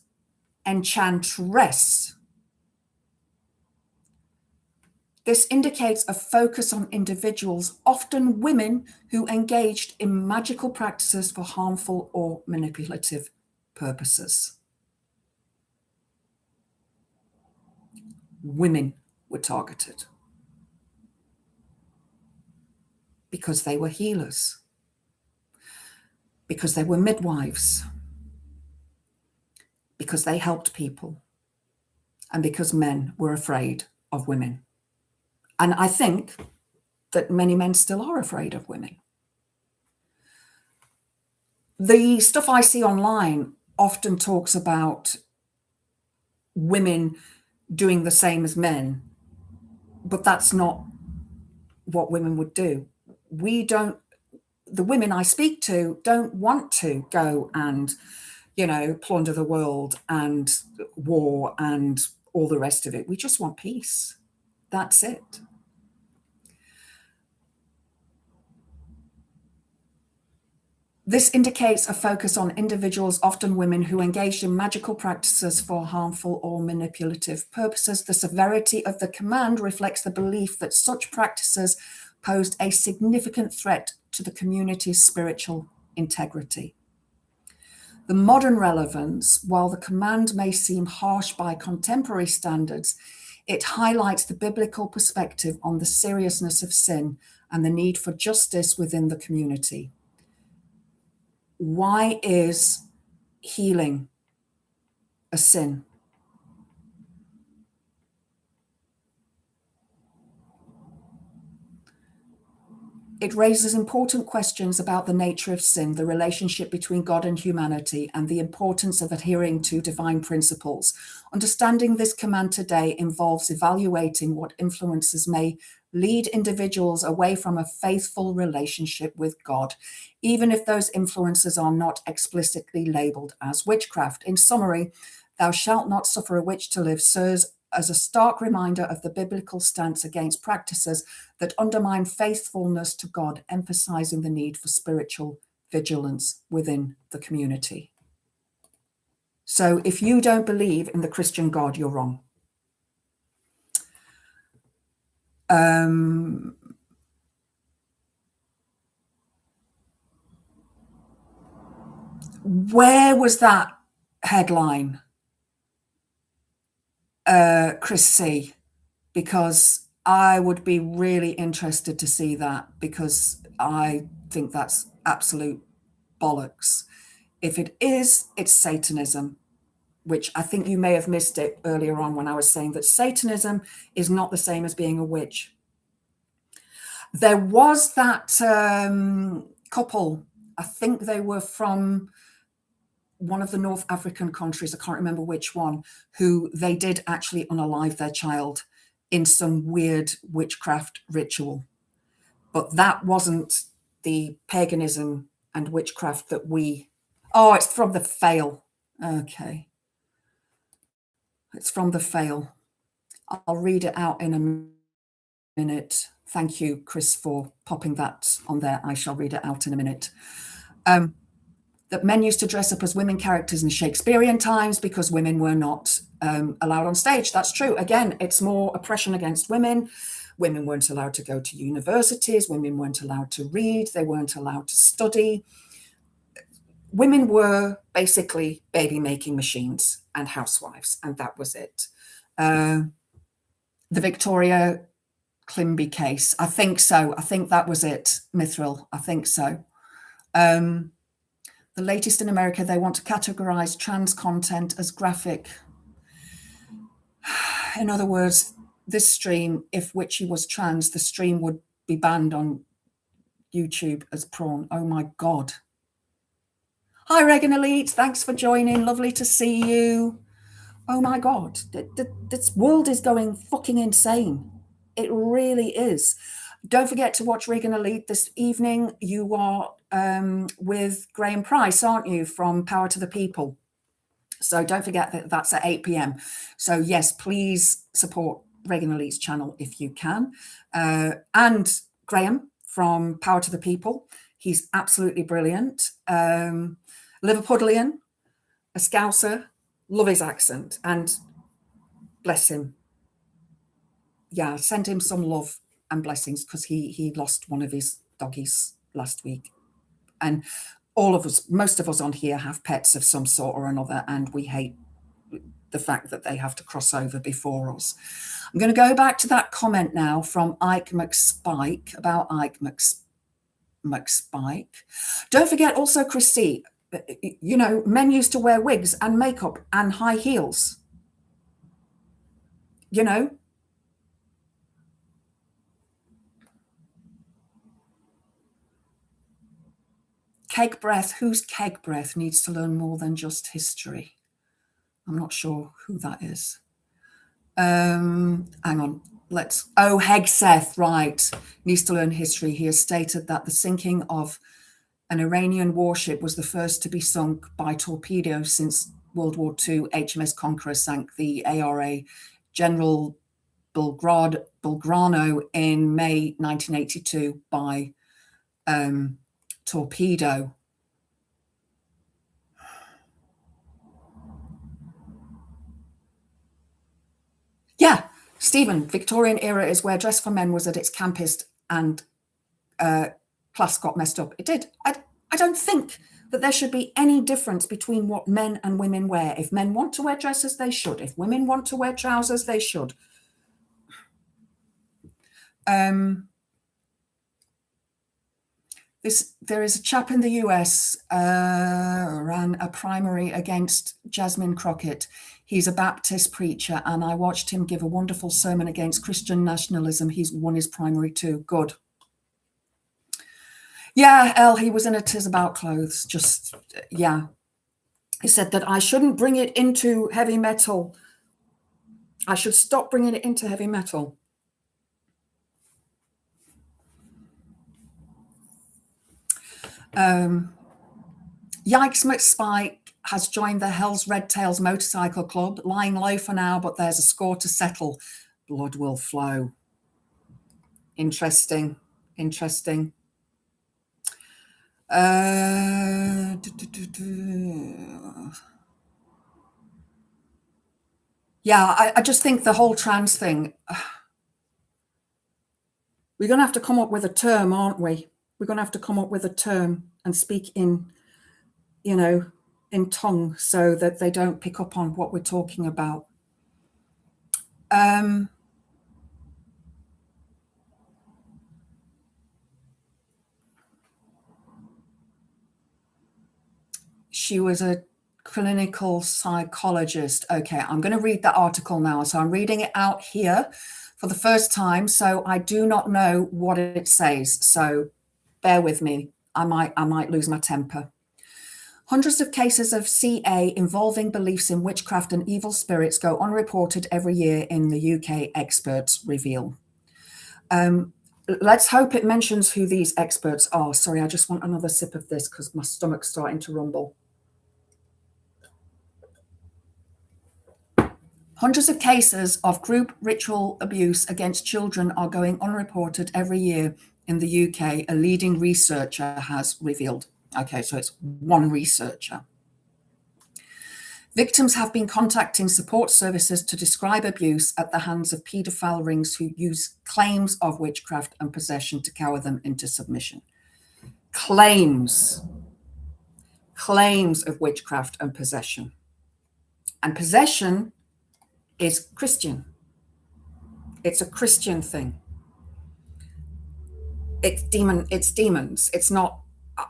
enchantress. This indicates a focus on individuals, often women, who engaged in magical practices for harmful or manipulative purposes. Women were targeted because they were healers, because they were midwives, because they helped people, and because men were afraid of women. And I think that many men still are afraid of women. The stuff I see online often talks about women doing the same as men, but that's not what women would do. The women I speak to don't want to go and, plunder the world and war and all the rest of it. We just want peace. That's it. This indicates a focus on individuals, often women, who engaged in magical practices for harmful or manipulative purposes. The severity of the command reflects the belief that such practices posed a significant threat to the community's spiritual integrity. The modern relevance, while the command may seem harsh by contemporary standards, it highlights the biblical perspective on the seriousness of sin and the need for justice within the community. Why is healing a sin? It raises important questions about the nature of sin, the relationship between God and humanity, and the importance of adhering to divine principles. Understanding this command today involves evaluating what influences may lead individuals away from a faithful relationship with God, even if those influences are not explicitly labeled as witchcraft. In summary, "Thou shalt not suffer a witch to live" serves as a stark reminder of the biblical stance against practices that undermine faithfulness to God, emphasizing the need for spiritual vigilance within the community. So if you don't believe in the Christian God, you're wrong. Where was that headline, Chris C? Because I would be really interested to see that, because I think that's absolute bollocks. If it is, it's Satanism, which I think you may have missed it earlier on when I was saying that Satanism is not the same as being a witch. There was that couple, I think they were from one of the North African countries, I can't remember which one, who they did actually unalive their child in some weird witchcraft ritual. But that wasn't the paganism and witchcraft that it's from the Fail. Okay. It's from the Fail. I'll read it out in a minute. Thank you, Chris, for popping that on there. I shall read it out in a minute. That men used to dress up as women characters in Shakespearean times because women were not allowed on stage. That's true. Again, it's more oppression against women. Women weren't allowed to go to universities. Women weren't allowed to read. They weren't allowed to study. Women were basically baby-making machines and housewives, and that was it. The Victoria Climby case, I think so. I think that was it, Mithril. I think so. The latest in America, they want to categorize trans content as graphic. In other words, this stream, if Witchy was trans, the stream would be banned on YouTube as porn. Oh my God. Hi, Regan Elite. Thanks for joining. Lovely to see you. Oh my God. This world is going fucking insane. It really is. Don't forget to watch Regan Elite this evening. You are with Graham Price, aren't you, from Power to the People? So don't forget that that's at 8 p.m. So yes, please support Regan Elite's channel if you can. And Graham from Power to the People. He's absolutely brilliant. Liverpudlian, a Scouser, love his accent, and bless him. Yeah, send him some love and blessings, because he lost one of his doggies last week. And all of us, most of us on here have pets of some sort or another, and we hate the fact that they have to cross over before us. I'm going to go back to that comment now from Ike McSpike about Ike McSpike. Don't forget also, Chrissy, you know, men used to wear wigs and makeup and high heels. You know, Keg Breath, who's Keg Breath, needs to learn more than just history. I'm not sure who that is. Hang on, Hegseth, right, needs to learn history. He has stated that the sinking of an Iranian warship was the first to be sunk by torpedo since World War II. HMS Conqueror sank the ARA General Belgrano in May 1982 by torpedo. Yeah, Stephen, Victorian era is where dress for men was at its campest and class got messed up. It did. I don't think that there should be any difference between what men and women wear. If men want to wear dresses, they should. If women want to wear trousers, they should. There is a chap in the US ran a primary against Jasmine Crockett. He's a Baptist preacher, and I watched him give a wonderful sermon against Christian nationalism. He's won his primary too. Good. Yeah, Elle, he was in a Tis About Clothes. Just, yeah. He said that I shouldn't bring it into heavy metal. I should stop bringing it into heavy metal. Yikes McSpike has joined the Hell's Red Tails Motorcycle Club, lying low for now, but there's a score to settle. Blood will flow. Interesting. Interesting. Yeah, I just think the whole trans thing, we're going to have to come up with a term, aren't we? We're going to have to come up with a term and speak in, you know, in tongue so that they don't pick up on what we're talking about. She was a clinical psychologist. Okay, I'm going to read that article now. So I'm reading it out here for the first time. So I do not know what it says. So bear with me. I might lose my temper. Hundreds of cases of CA involving beliefs in witchcraft and evil spirits go unreported every year in the UK, experts reveal. Let's hope it mentions who these experts are. Sorry, I just want another sip of this because my stomach's starting to rumble. Hundreds of cases of group ritual abuse against children are going unreported every year in the UK, a leading researcher has revealed. Okay, so it's one researcher. Victims have been contacting support services to describe abuse at the hands of paedophile rings who use claims of witchcraft and possession to cower them into submission. Claims of witchcraft and possession. And possession is Christian. It's a Christian thing. It's demons. It's not.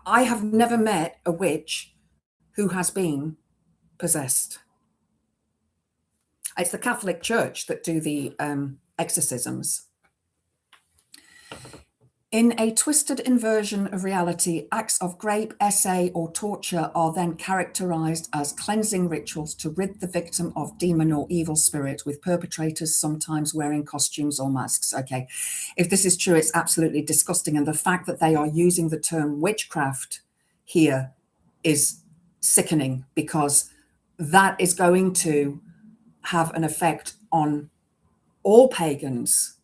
I have never met a witch who has been possessed. It's the Catholic Church that do the exorcisms. In a twisted inversion of reality, acts of rape, essay, or torture are then characterized as cleansing rituals to rid the victim of demon or evil spirit, with perpetrators sometimes wearing costumes or masks. Okay, if this is true, it's absolutely disgusting. And the fact that they are using the term witchcraft here is sickening, because that is going to have an effect on all pagans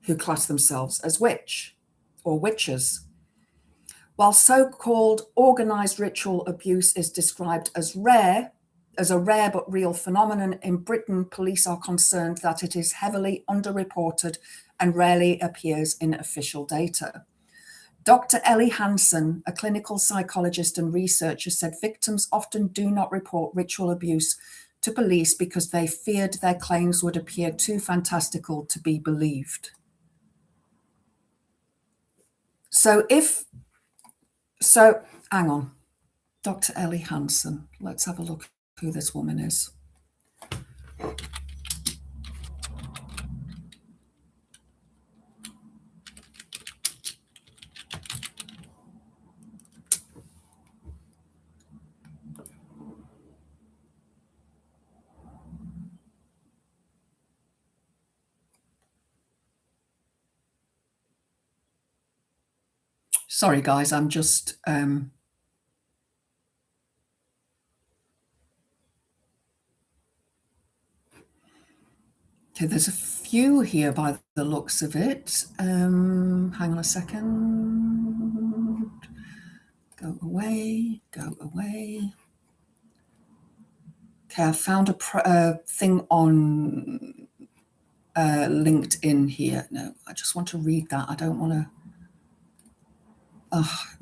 who class themselves as witch or witches. While so-called organized ritual abuse is described as a rare but real phenomenon, in Britain, police are concerned that it is heavily underreported and rarely appears in official data. Dr. Ellie Hansen, a clinical psychologist and researcher, said victims often do not report ritual abuse to police because they feared their claims would appear too fantastical to be believed. So hang on, Dr. Ellie Hansen. Let's have a look who this woman is. Sorry, guys, I'm just okay, there's a few here by the looks of it. Hang on a second. Go away. Okay, I found a thing on LinkedIn here. No, I just want to read that. I don't want to.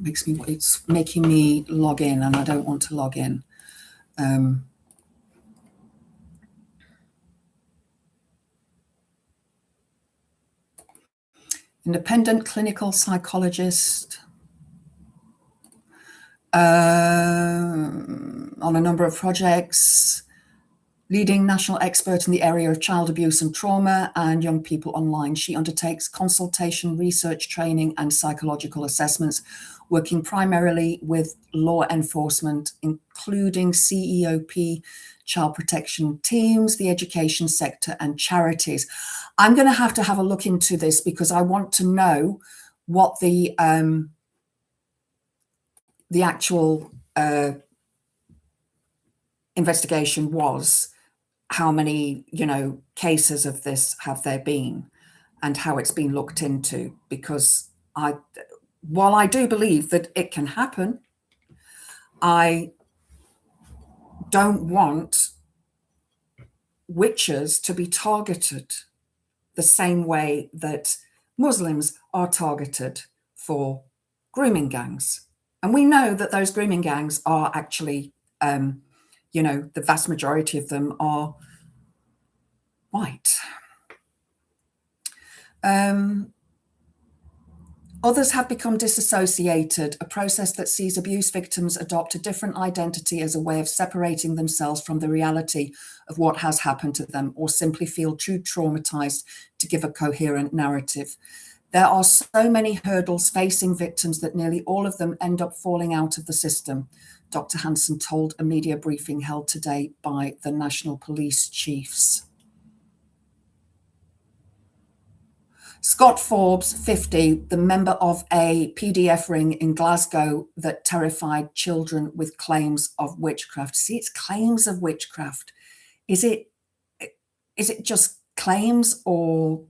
It's making me log in, and I don't want to log in. Independent clinical psychologist on a number of projects, leading national expert in the area of child abuse and trauma and young people online. She undertakes consultation, research, training, and psychological assessments, working primarily with law enforcement, including CEOP, child protection teams, the education sector, and charities. I'm going to have a look into this, because I want to know what the actual investigation was. How many, cases of this have there been, and how it's been looked into? Because while I do believe that it can happen, I don't want witches to be targeted the same way that Muslims are targeted for grooming gangs. And we know that those grooming gangs are actually, the vast majority of them are white. Others have become disassociated, a process that sees abuse victims adopt a different identity as a way of separating themselves from the reality of what has happened to them, or simply feel too traumatized to give a coherent narrative. There are so many hurdles facing victims that nearly all of them end up falling out of the system, Dr. Hansen told a media briefing held today by the National Police Chiefs. Scott Forbes, 50, the member of a PDF ring in Glasgow that terrified children with claims of witchcraft. See, it's claims of witchcraft. Is it just claims, or,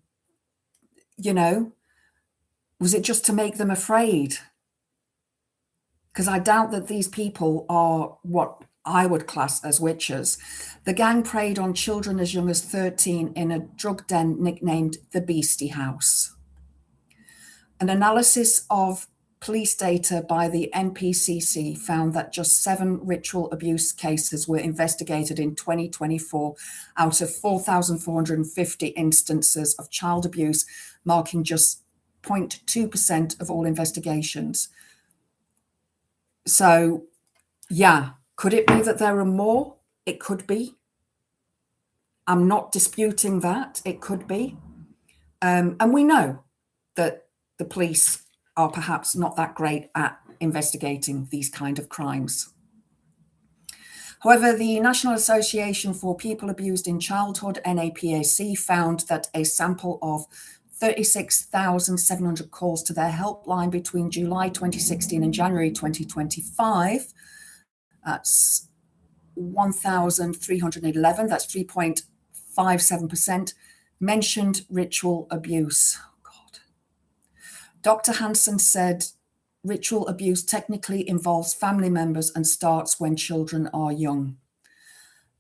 was it just to make them afraid? Because I doubt that these people are what I would class as witches. The gang preyed on children as young as 13 in a drug den nicknamed the Beastie House. An analysis of police data by the NPCC found that just 7 ritual abuse cases were investigated in 2024 out of 4,450 instances of child abuse, marking just 0.2% of all investigations. So, yeah, could it be that there are more? It could be. I'm not disputing that. It could be. And we know that the police are perhaps not that great at investigating these kind of crimes. However, the National Association for People Abused in Childhood, NAPAC, found that a sample of 36,700 calls to their helpline between July 2016 and January 2025, that's 1,311, that's 3.57%, mentioned ritual abuse. Oh, God. Dr. Hansen said ritual abuse technically involves family members and starts when children are young.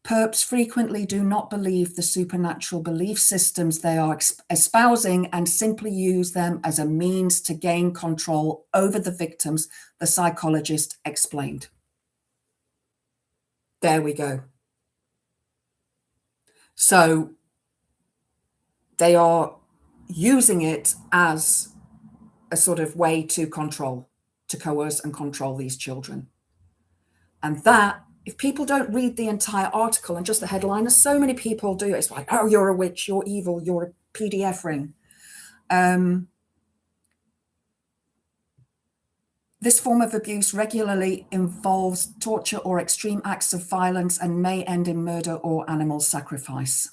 Perps frequently do not believe the supernatural belief systems they are espousing and simply use them as a means to gain control over the victims, the psychologist explained. There we go. So they are using it as a sort of way to control, to coerce and control these children. And that, if people don't read the entire article and just the headline, as so many people do, it's like, oh, you're a witch, you're evil, you're a PDF ring. This form of abuse regularly involves torture or extreme acts of violence and may end in murder or animal sacrifice.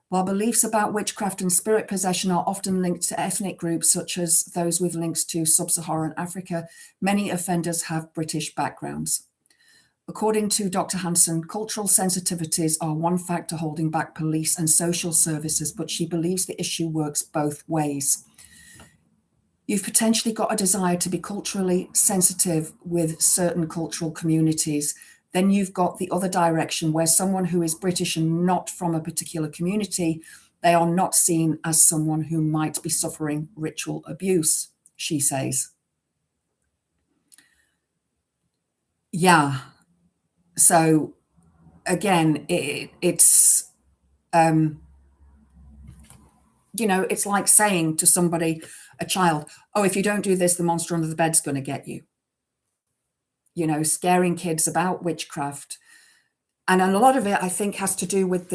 While beliefs about witchcraft and spirit possession are often linked to ethnic groups, such as those with links to sub-Saharan Africa, many offenders have British backgrounds. According to Dr. Hansen, cultural sensitivities are one factor holding back police and social services, but she believes the issue works both ways. You've potentially got a desire to be culturally sensitive with certain cultural communities. Then you've got the other direction where someone who is British and not from a particular community, they are not seen as someone who might be suffering ritual abuse, she says. Yeah. So again, it's, it's like saying to somebody, a child, oh, if you don't do this, the monster under the bed's going to get you. Scaring kids about witchcraft. And a lot of it, I think, has to do with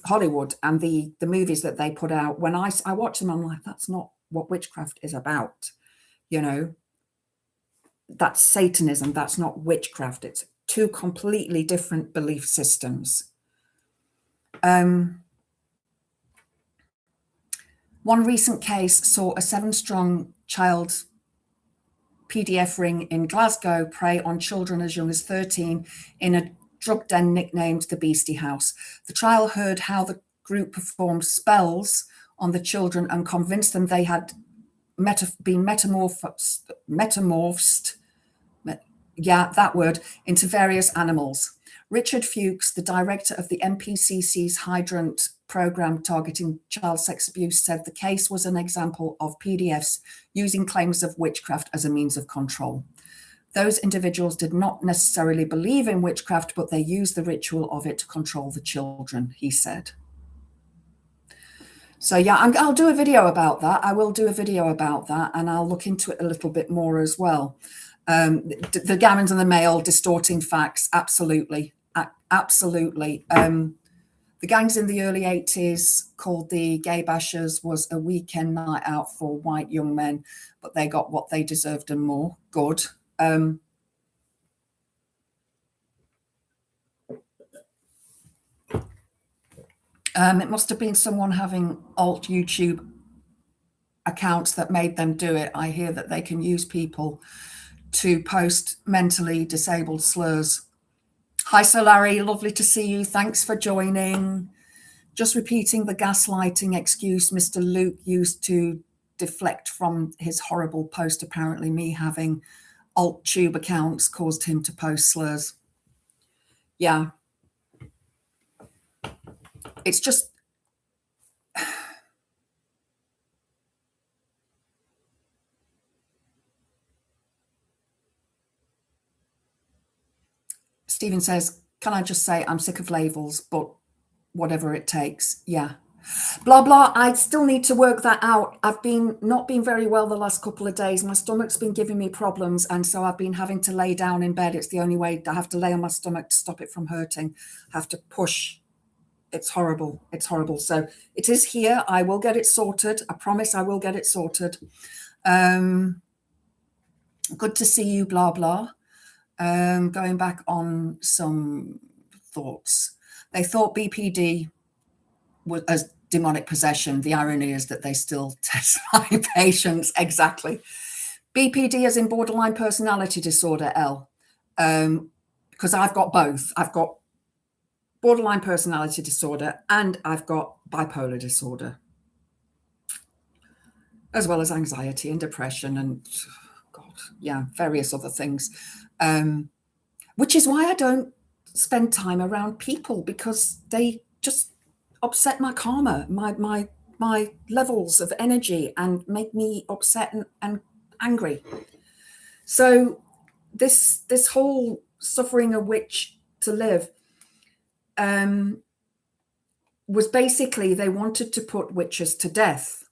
Hollywood and the movies that they put out. When I watch them, I'm like, that's not what witchcraft is about. That's Satanism. That's not witchcraft. It's two completely different belief systems. One recent case saw a 7-strong child PDF ring in Glasgow prey on children as young as 13 in a drug den nicknamed the Beastie House. The trial heard how the group performed spells on the children and convinced them they had been metamorphosed, into various animals. Richard Fuchs, the director of the NPCC's Hydrant program targeting child sex abuse, said the case was an example of PDFs using claims of witchcraft as a means of control. Those individuals did not necessarily believe in witchcraft, but they used the ritual of it to control the children, he said. So yeah, I'll do a video about that. I will do a video about that, and I'll look into it a little bit more as well. The Gammons and the Mail distorting facts, absolutely. Absolutely. The gangs in the early 80s, called the Gay Bashers, was a weekend night out for white young men, but they got what they deserved and more. Good. It must have been someone having alt YouTube accounts that made them do it. I hear that they can use people to post mentally disabled slurs. Hi, Sir Larry, lovely to see you. Thanks for joining. Just repeating the gaslighting excuse Mr. Luke used to deflect from his horrible post. Apparently me having alt tube accounts caused him to post slurs. Yeah. It's just, Stephen says, can I just say I'm sick of labels, but whatever it takes. Yeah. Blah, blah. I still need to work that out. I've not been very well the last couple of days. My stomach's been giving me problems. And so I've been having to lay down in bed. It's the only way. I have to lay on my stomach to stop it from hurting. I have to push. It's horrible. It's horrible. So it is here. I will get it sorted. I promise I will get it sorted. Good to see you, blah, blah. Going back on some thoughts. They thought BPD was as demonic possession. The irony is that they still test my patients. Exactly. BPD as in borderline personality disorder, L. Because I've got both. I've got borderline personality disorder and I've got bipolar disorder, as well as anxiety and depression and, God, yeah, various other things. Which is why I don't spend time around people, because they just upset my karma, my levels of energy, and make me upset and angry. So this whole suffering a witch to live was basically they wanted to put witches to death.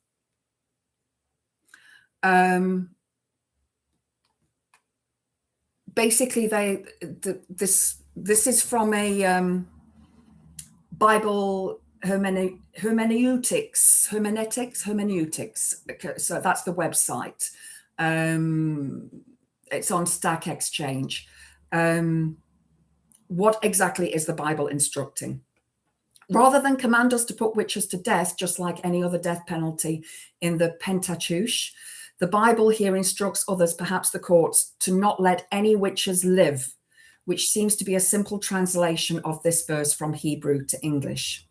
Basically, this is from a Bible hermeneutics. So that's the website. It's on Stack Exchange. What exactly is the Bible instructing? Rather than command us to put witches to death, just like any other death penalty in the Pentateuch, the Bible here instructs others, perhaps the courts, to not let any witches live, which seems to be a simple translation of this verse from Hebrew to English.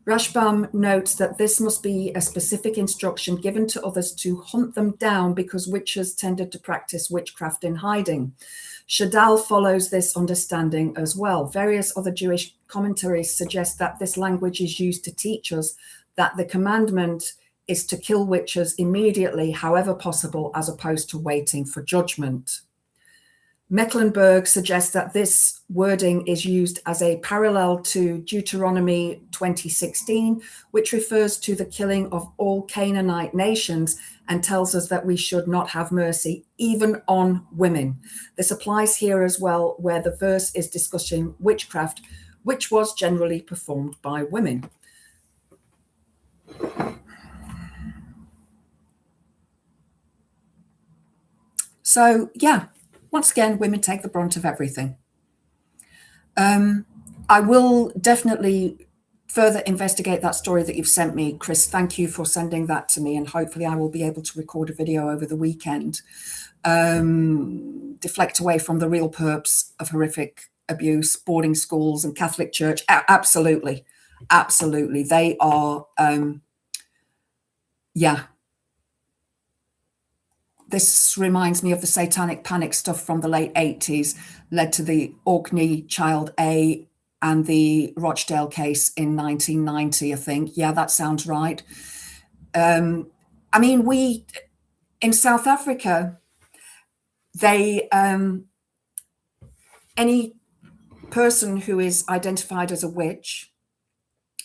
Rashbam notes that this must be a specific instruction given to others to hunt them down because witches tended to practice witchcraft in hiding. Shadal follows this understanding as well. Various other Jewish commentaries suggest that this language is used to teach us that the commandment is to kill witches immediately, however possible, as opposed to waiting for judgment. Mecklenburg suggests that this wording is used as a parallel to Deuteronomy 20:16, which refers to the killing of all Canaanite nations and tells us that we should not have mercy even on women. This applies here as well, where the verse is discussing witchcraft, which was generally performed by women. So, yeah, once again, women take the brunt of everything. I will definitely further investigate that story that you've sent me, Chris. Thank you for sending that to me, and hopefully I will be able to record a video over the weekend. Deflect away from the real perps of horrific abuse, boarding schools and Catholic Church. Absolutely. Absolutely. They are, yeah. This reminds me of the satanic panic stuff from the late 80s, led to the Orkney Child A and the Rochdale case in 1990, I think. Yeah, that sounds right. I mean, in South Africa, any person who is identified as a witch,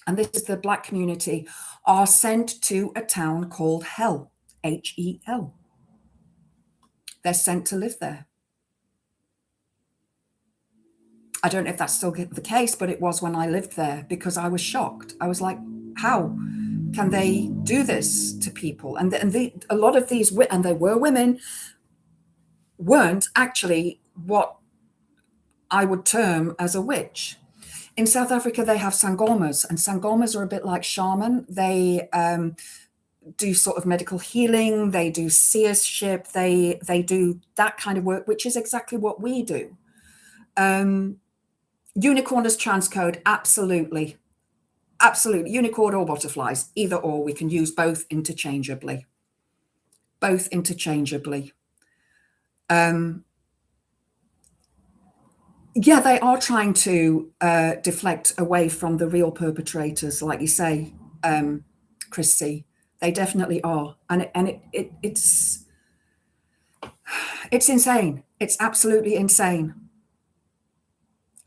and this is the Black community, are sent to a town called Hell, Hel. They're sent to live there. I don't know if that's still the case, but it was when I lived there, because I was shocked. I was like, how can they do this to people? And a lot of these, and they were women, weren't actually what I would term as a witch. In South Africa, they have sangomas, and sangomas are a bit like shaman. They do sort of medical healing. They do seership. They do that kind of work, which is exactly what we do. Unicorn as transcode, absolutely. Absolutely. Unicorn or butterflies, either or. We can use both interchangeably. Both interchangeably. Yeah, they are trying to deflect away from the real perpetrators, like you say, Chrissy. They definitely are, and it's insane. It's absolutely insane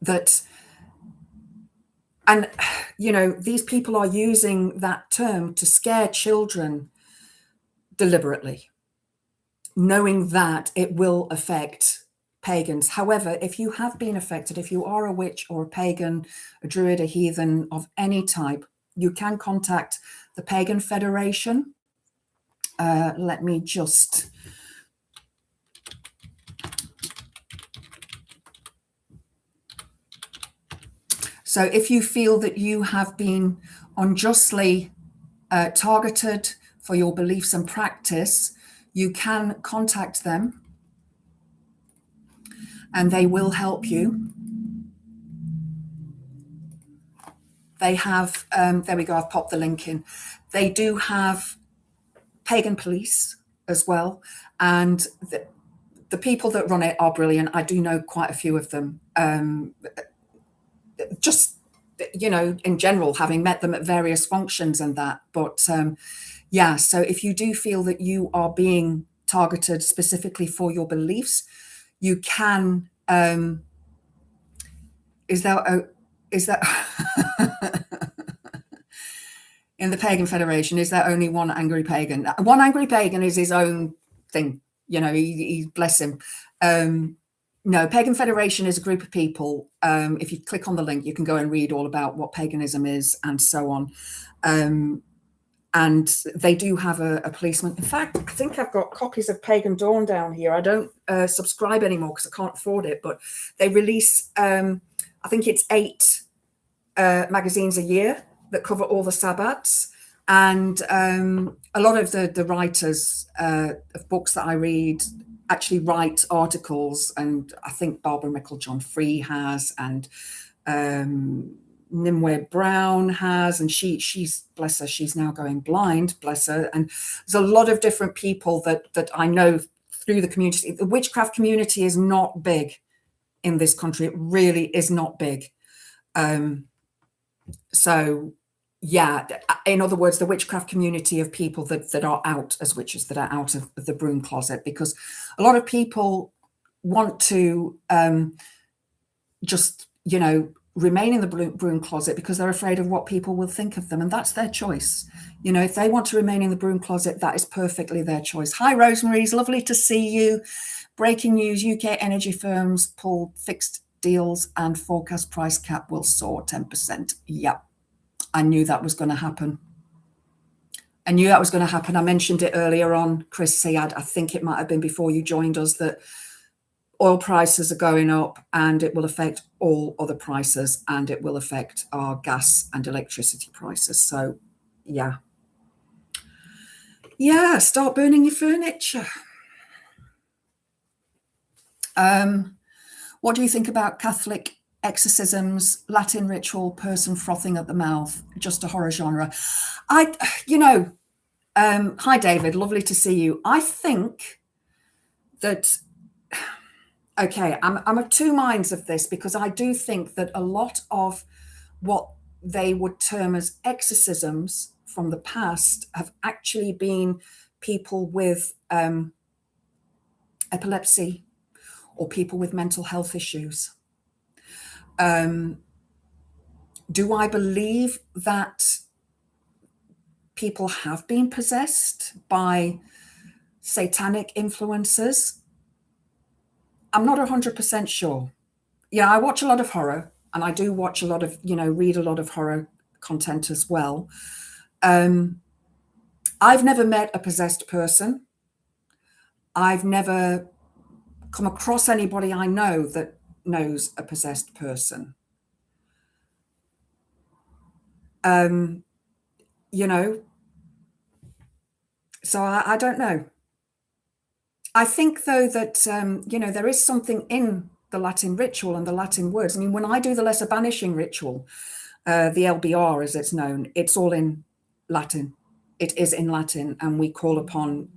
that, and you know, these people are using that term to scare children deliberately, knowing that it will affect pagans. However, if you have been affected, if you are a witch or a pagan, a druid, a heathen of any type, you can contact the Pagan Federation. Let me just... So if you feel that you have been unjustly targeted for your beliefs and practice, you can contact them and they will help you. They have, there we go, I've popped the link in. They do have pagan police as well. And the people that run it are brilliant. I do know quite a few of them. Just, you know, in general, having met them at various functions and that. But yeah, so if you do feel that you are being targeted specifically for your beliefs, you can, is that in the Pagan Federation, is there only one angry pagan? One angry pagan is his own thing, you know, he bless him. No, Pagan Federation is a group of people. If you click on the link, you can go and read all about what paganism is and so on. And they do have a policeman. In fact, I think I've got copies of Pagan Dawn down here. I don't subscribe anymore because I can't afford it, but they release, I think it's 8 magazines a year that cover all the Sabbats. And a lot of the writers of books that I read actually write articles, and I think Barbara Mickle-John Free has, and Nimue Brown has, and she's, bless her, she's now going blind, bless her. And there's a lot of different people that I know through the community. The witchcraft community is not big in this country. It really is not big. So yeah, in other words, the witchcraft community of people that are out as witches, that are out of the broom closet, because a lot of people want to just, you know, remain in the broom closet because they're afraid of what people will think of them, and that's their choice. You know, if they want to remain in the broom closet, that is perfectly their choice. Hi, Rosemary, it's lovely to see you. Breaking news: UK energy firms pull fixed deals and forecast price cap will soar 10%. Yep. I knew that was going to happen. I knew that was going to happen. I mentioned it earlier on, Chris Siad. I think it might have been before you joined us, that oil prices are going up and it will affect all other prices, and it will affect our gas and electricity prices. So yeah. Yeah, start burning your furniture. What do you think about Catholic exorcisms, Latin ritual, person frothing at the mouth, just a horror genre? You know, hi, David, lovely to see you. I think that, okay, I'm of two minds of this, because I do think that a lot of what they would term as exorcisms from the past have actually been people with epilepsy or people with mental health issues. Do I believe that people have been possessed by satanic influences? I'm not 100% sure. Yeah, I watch a lot of horror, and I do watch a lot of, you know, read a lot of horror content as well. I've never met a possessed person. I've never come across anybody I know that knows a possessed person. You know, so I don't know. I think, though, that, you know, there is something in the Latin ritual and the Latin words. I mean, when I do the lesser banishing ritual, the LBR as it's known, it's all in Latin. It is in Latin, and we call upon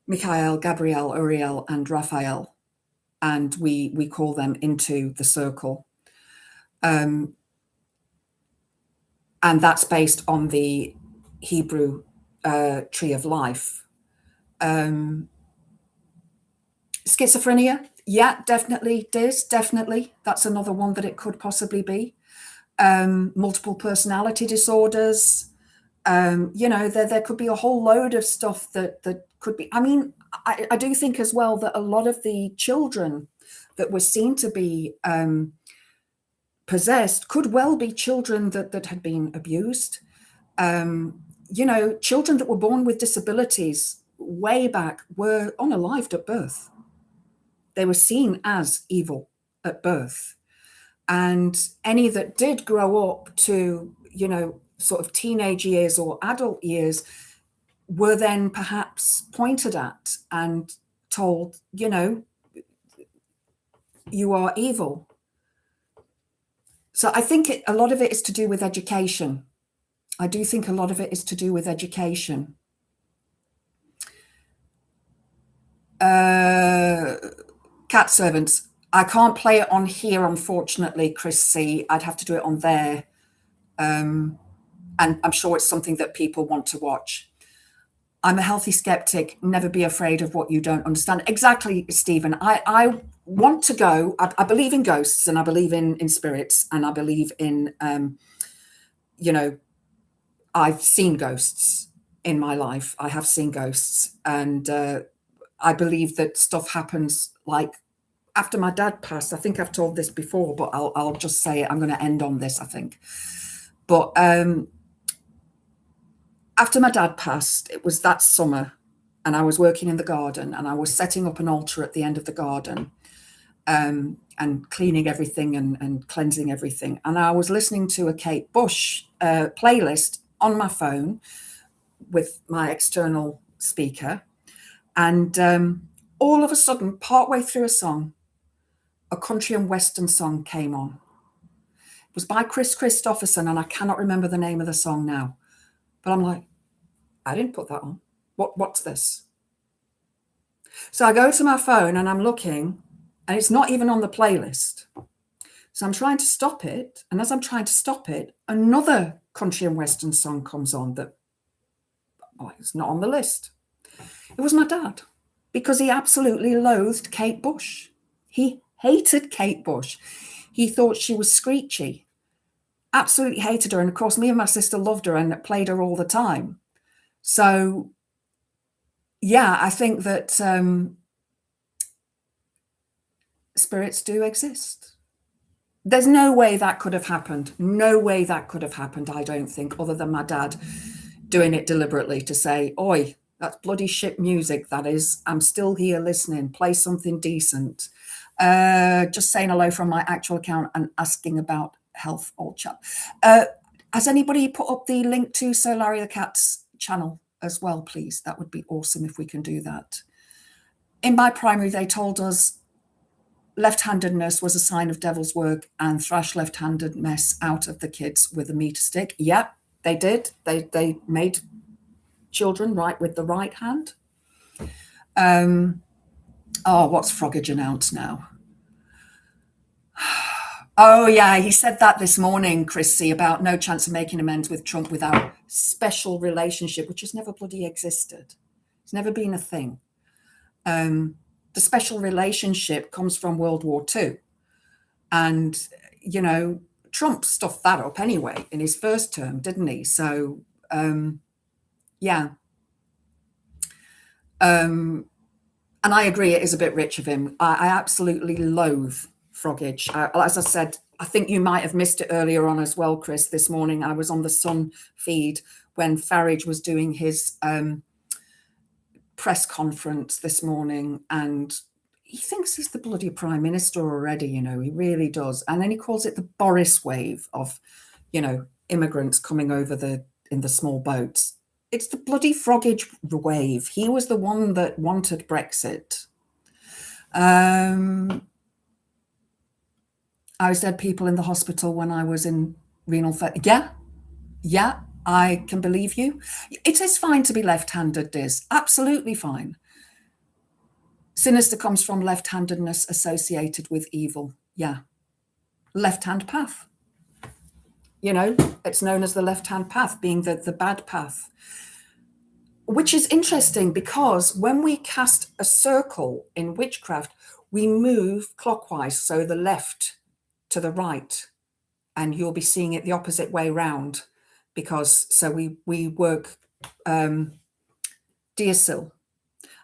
Michael, Gabriel, Uriel, and Raphael. and we call them into the circle. And that's based on the Hebrew tree of life. Schizophrenia, yeah, definitely, Diz, definitely. That's another one that it could possibly be. Multiple personality disorders. There could be a whole load of stuff that could be. I mean, I do think as well that a lot of the children that were seen to be possessed could well be children that had been abused. Children that were born with disabilities way back were unalived at birth. They were seen as evil at birth. And any that did grow up to, sort of teenage years or adult years were then perhaps pointed at and told, you are evil. So I think a lot of it is to do with education. I do think a lot of it is to do with education. Cat servants. I can't play it on here, unfortunately, Chris C. I'd have to do it on there. And I'm sure it's something that people want to watch. I'm a healthy skeptic. Never be afraid of what you don't understand. Exactly, Stephen. I want to go. I believe in ghosts, and I believe in spirits, and I believe in, I've seen ghosts in my life. I have seen ghosts, and I believe that stuff happens like after my dad passed. I think I've told this before, but I'll just say it. I'm going to end on this, I think. But after my dad passed, it was that summer, and I was working in the garden, and I was setting up an altar at the end of the garden, and cleaning everything and cleansing everything. And I was listening to a Kate Bush playlist on my phone with my external speaker. And all of a sudden, partway through a song, a country and western song came on. It was by Chris Christopherson, and I cannot remember the name of the song now. But I'm like, I didn't put that on. What's this? So I go to my phone and I'm looking, and it's not even on the playlist. So I'm trying to stop it. And as I'm trying to stop it, another country and western song comes on that, it's not on the list. It was my dad, because he absolutely loathed Kate Bush. He hated Kate Bush. He thought she was screechy. Absolutely hated her. And of course, me and my sister loved her and played her all the time. So, yeah, I think that spirits do exist. There's no way that could have happened. No way that could have happened, I don't think, other than my dad doing it deliberately to say, oi, that's bloody shit music, that is. I'm still here listening. Play something decent. Just saying hello from my actual account and asking about health, old chap. Has anybody put up the link to Sir Larry the Cat's channel as well, please? That would be awesome if we can do that. In my primary, they told us left-handedness was a sign of devil's work and thrash left-handed mess out of the kids with a meter stick. Yep, they did. They made children write with the right hand. What's Froggage announced now? Oh, yeah, he said that this morning, Chris C, about no chance of making amends with Trump without special relationship, which has never bloody existed. It's never been a thing. The special relationship comes from World War II. And, Trump stuffed that up anyway in his first term, didn't he? So, yeah. And I agree, it is a bit rich of him. I absolutely loathe Froggage. As I said, I think you might have missed it earlier on as well, Chris. This morning I was on the Sun feed when Farage was doing his press conference this morning, and he thinks he's the bloody Prime Minister already, he really does. And then he calls it the Boris wave of, immigrants coming over in the small boats. It's the bloody Froggage wave. He was the one that wanted Brexit. I was dead people in the hospital when I was in renal failure. Yeah, I can believe you. It is fine to be left-handed, Diz. Absolutely fine. Sinister comes from left-handedness associated with evil. Yeah. Left-hand path. You know, it's known as the left-hand path, being the bad path. Which is interesting because when we cast a circle in witchcraft, we move clockwise, so the left to the right, and you'll be seeing it the opposite way round, because so we work Deersill.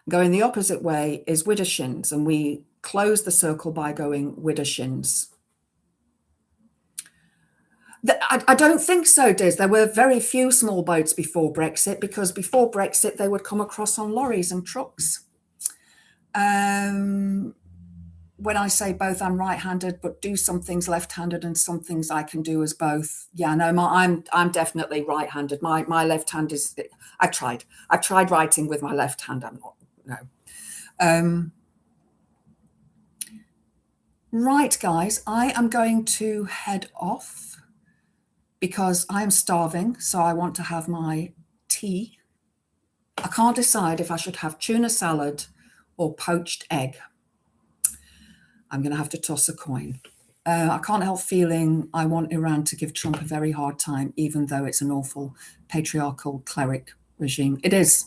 Going the opposite way is Widdershins, and we close the circle by going Widdershins. I don't think so, Diz. There were very few small boats before Brexit, because before Brexit they would come across on lorries and trucks. When I say both, I'm right-handed, but do some things left-handed and some things I can do as both. Yeah, no, I'm definitely right-handed. My left hand is. I tried writing with my left hand. I'm not. No. Right, guys, I am going to head off because I am starving, so I want to have my tea. I can't decide if I should have tuna salad or poached egg. I'm going to have to toss a coin. I can't help feeling I want Iran to give Trump a very hard time, even though it's an awful patriarchal cleric regime. It is.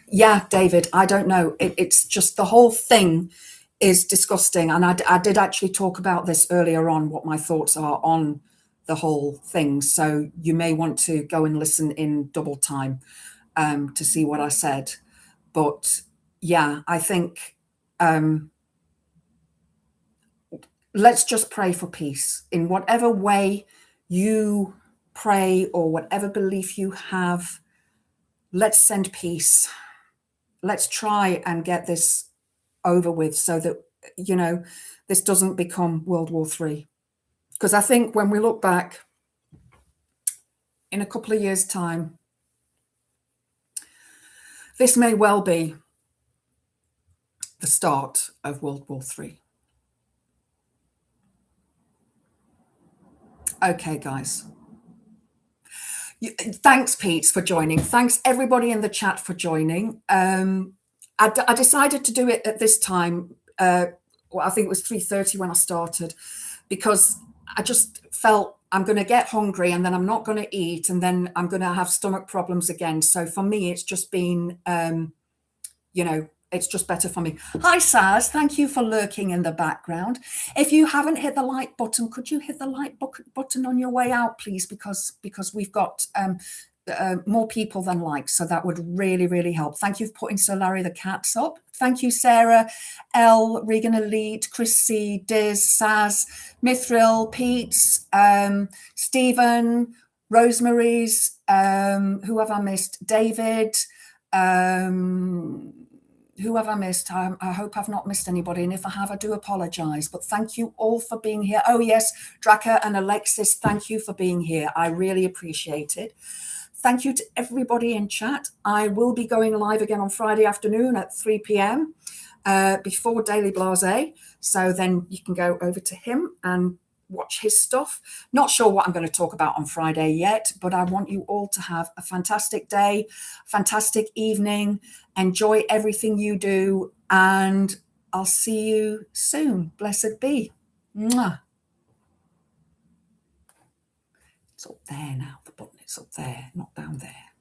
Yeah, David, I don't know. It's just the whole thing is disgusting. And I did actually talk about this earlier on, what my thoughts are on the whole thing. So you may want to go and listen in double time to see what I said. But yeah, I think let's just pray for peace in whatever way you pray or whatever belief you have. Let's send peace. Let's try and get this over with so that, you know, this doesn't become World War III. Because I think when we look back in a couple of years' time, this may well be the start of World War III. Okay, guys. Thanks, Pete, for joining. Thanks, everybody in the chat, for joining. I decided to do it at this time. Well, I think it was 3:30 when I started, because I just felt I'm going to get hungry and then I'm not going to eat and then I'm going to have stomach problems again. So for me, it's just been, you know, it's just better for me. Hi, Saz. Thank you for lurking in the background. If you haven't hit the like button, could you hit the like button on your way out, please? Because we've got more people than likes, so that would really, really help. Thank you for putting Sir Larry the Cats up. Thank you, Sarah, L, Regan Elite, Chris C, Diz, Saz, Mithril, Pete, Stephen, Rosemary's, who have I missed? David, who have I missed? I hope I've not missed anybody. And if I have, I do apologize. But thank you all for being here. Oh, yes, Draka and Alexis, thank you for being here. I really appreciate it. Thank you to everybody in chat. I will be going live again on Friday afternoon at 3 p.m. Before Daily Blase. So then you can go over to him and watch his stuff. Not sure what I'm going to talk about on Friday yet, but I want you all to have a fantastic day, fantastic evening. Enjoy everything you do, and I'll see you soon. Blessed be. Mwah. It's up there now, the button. It's up there, not down there.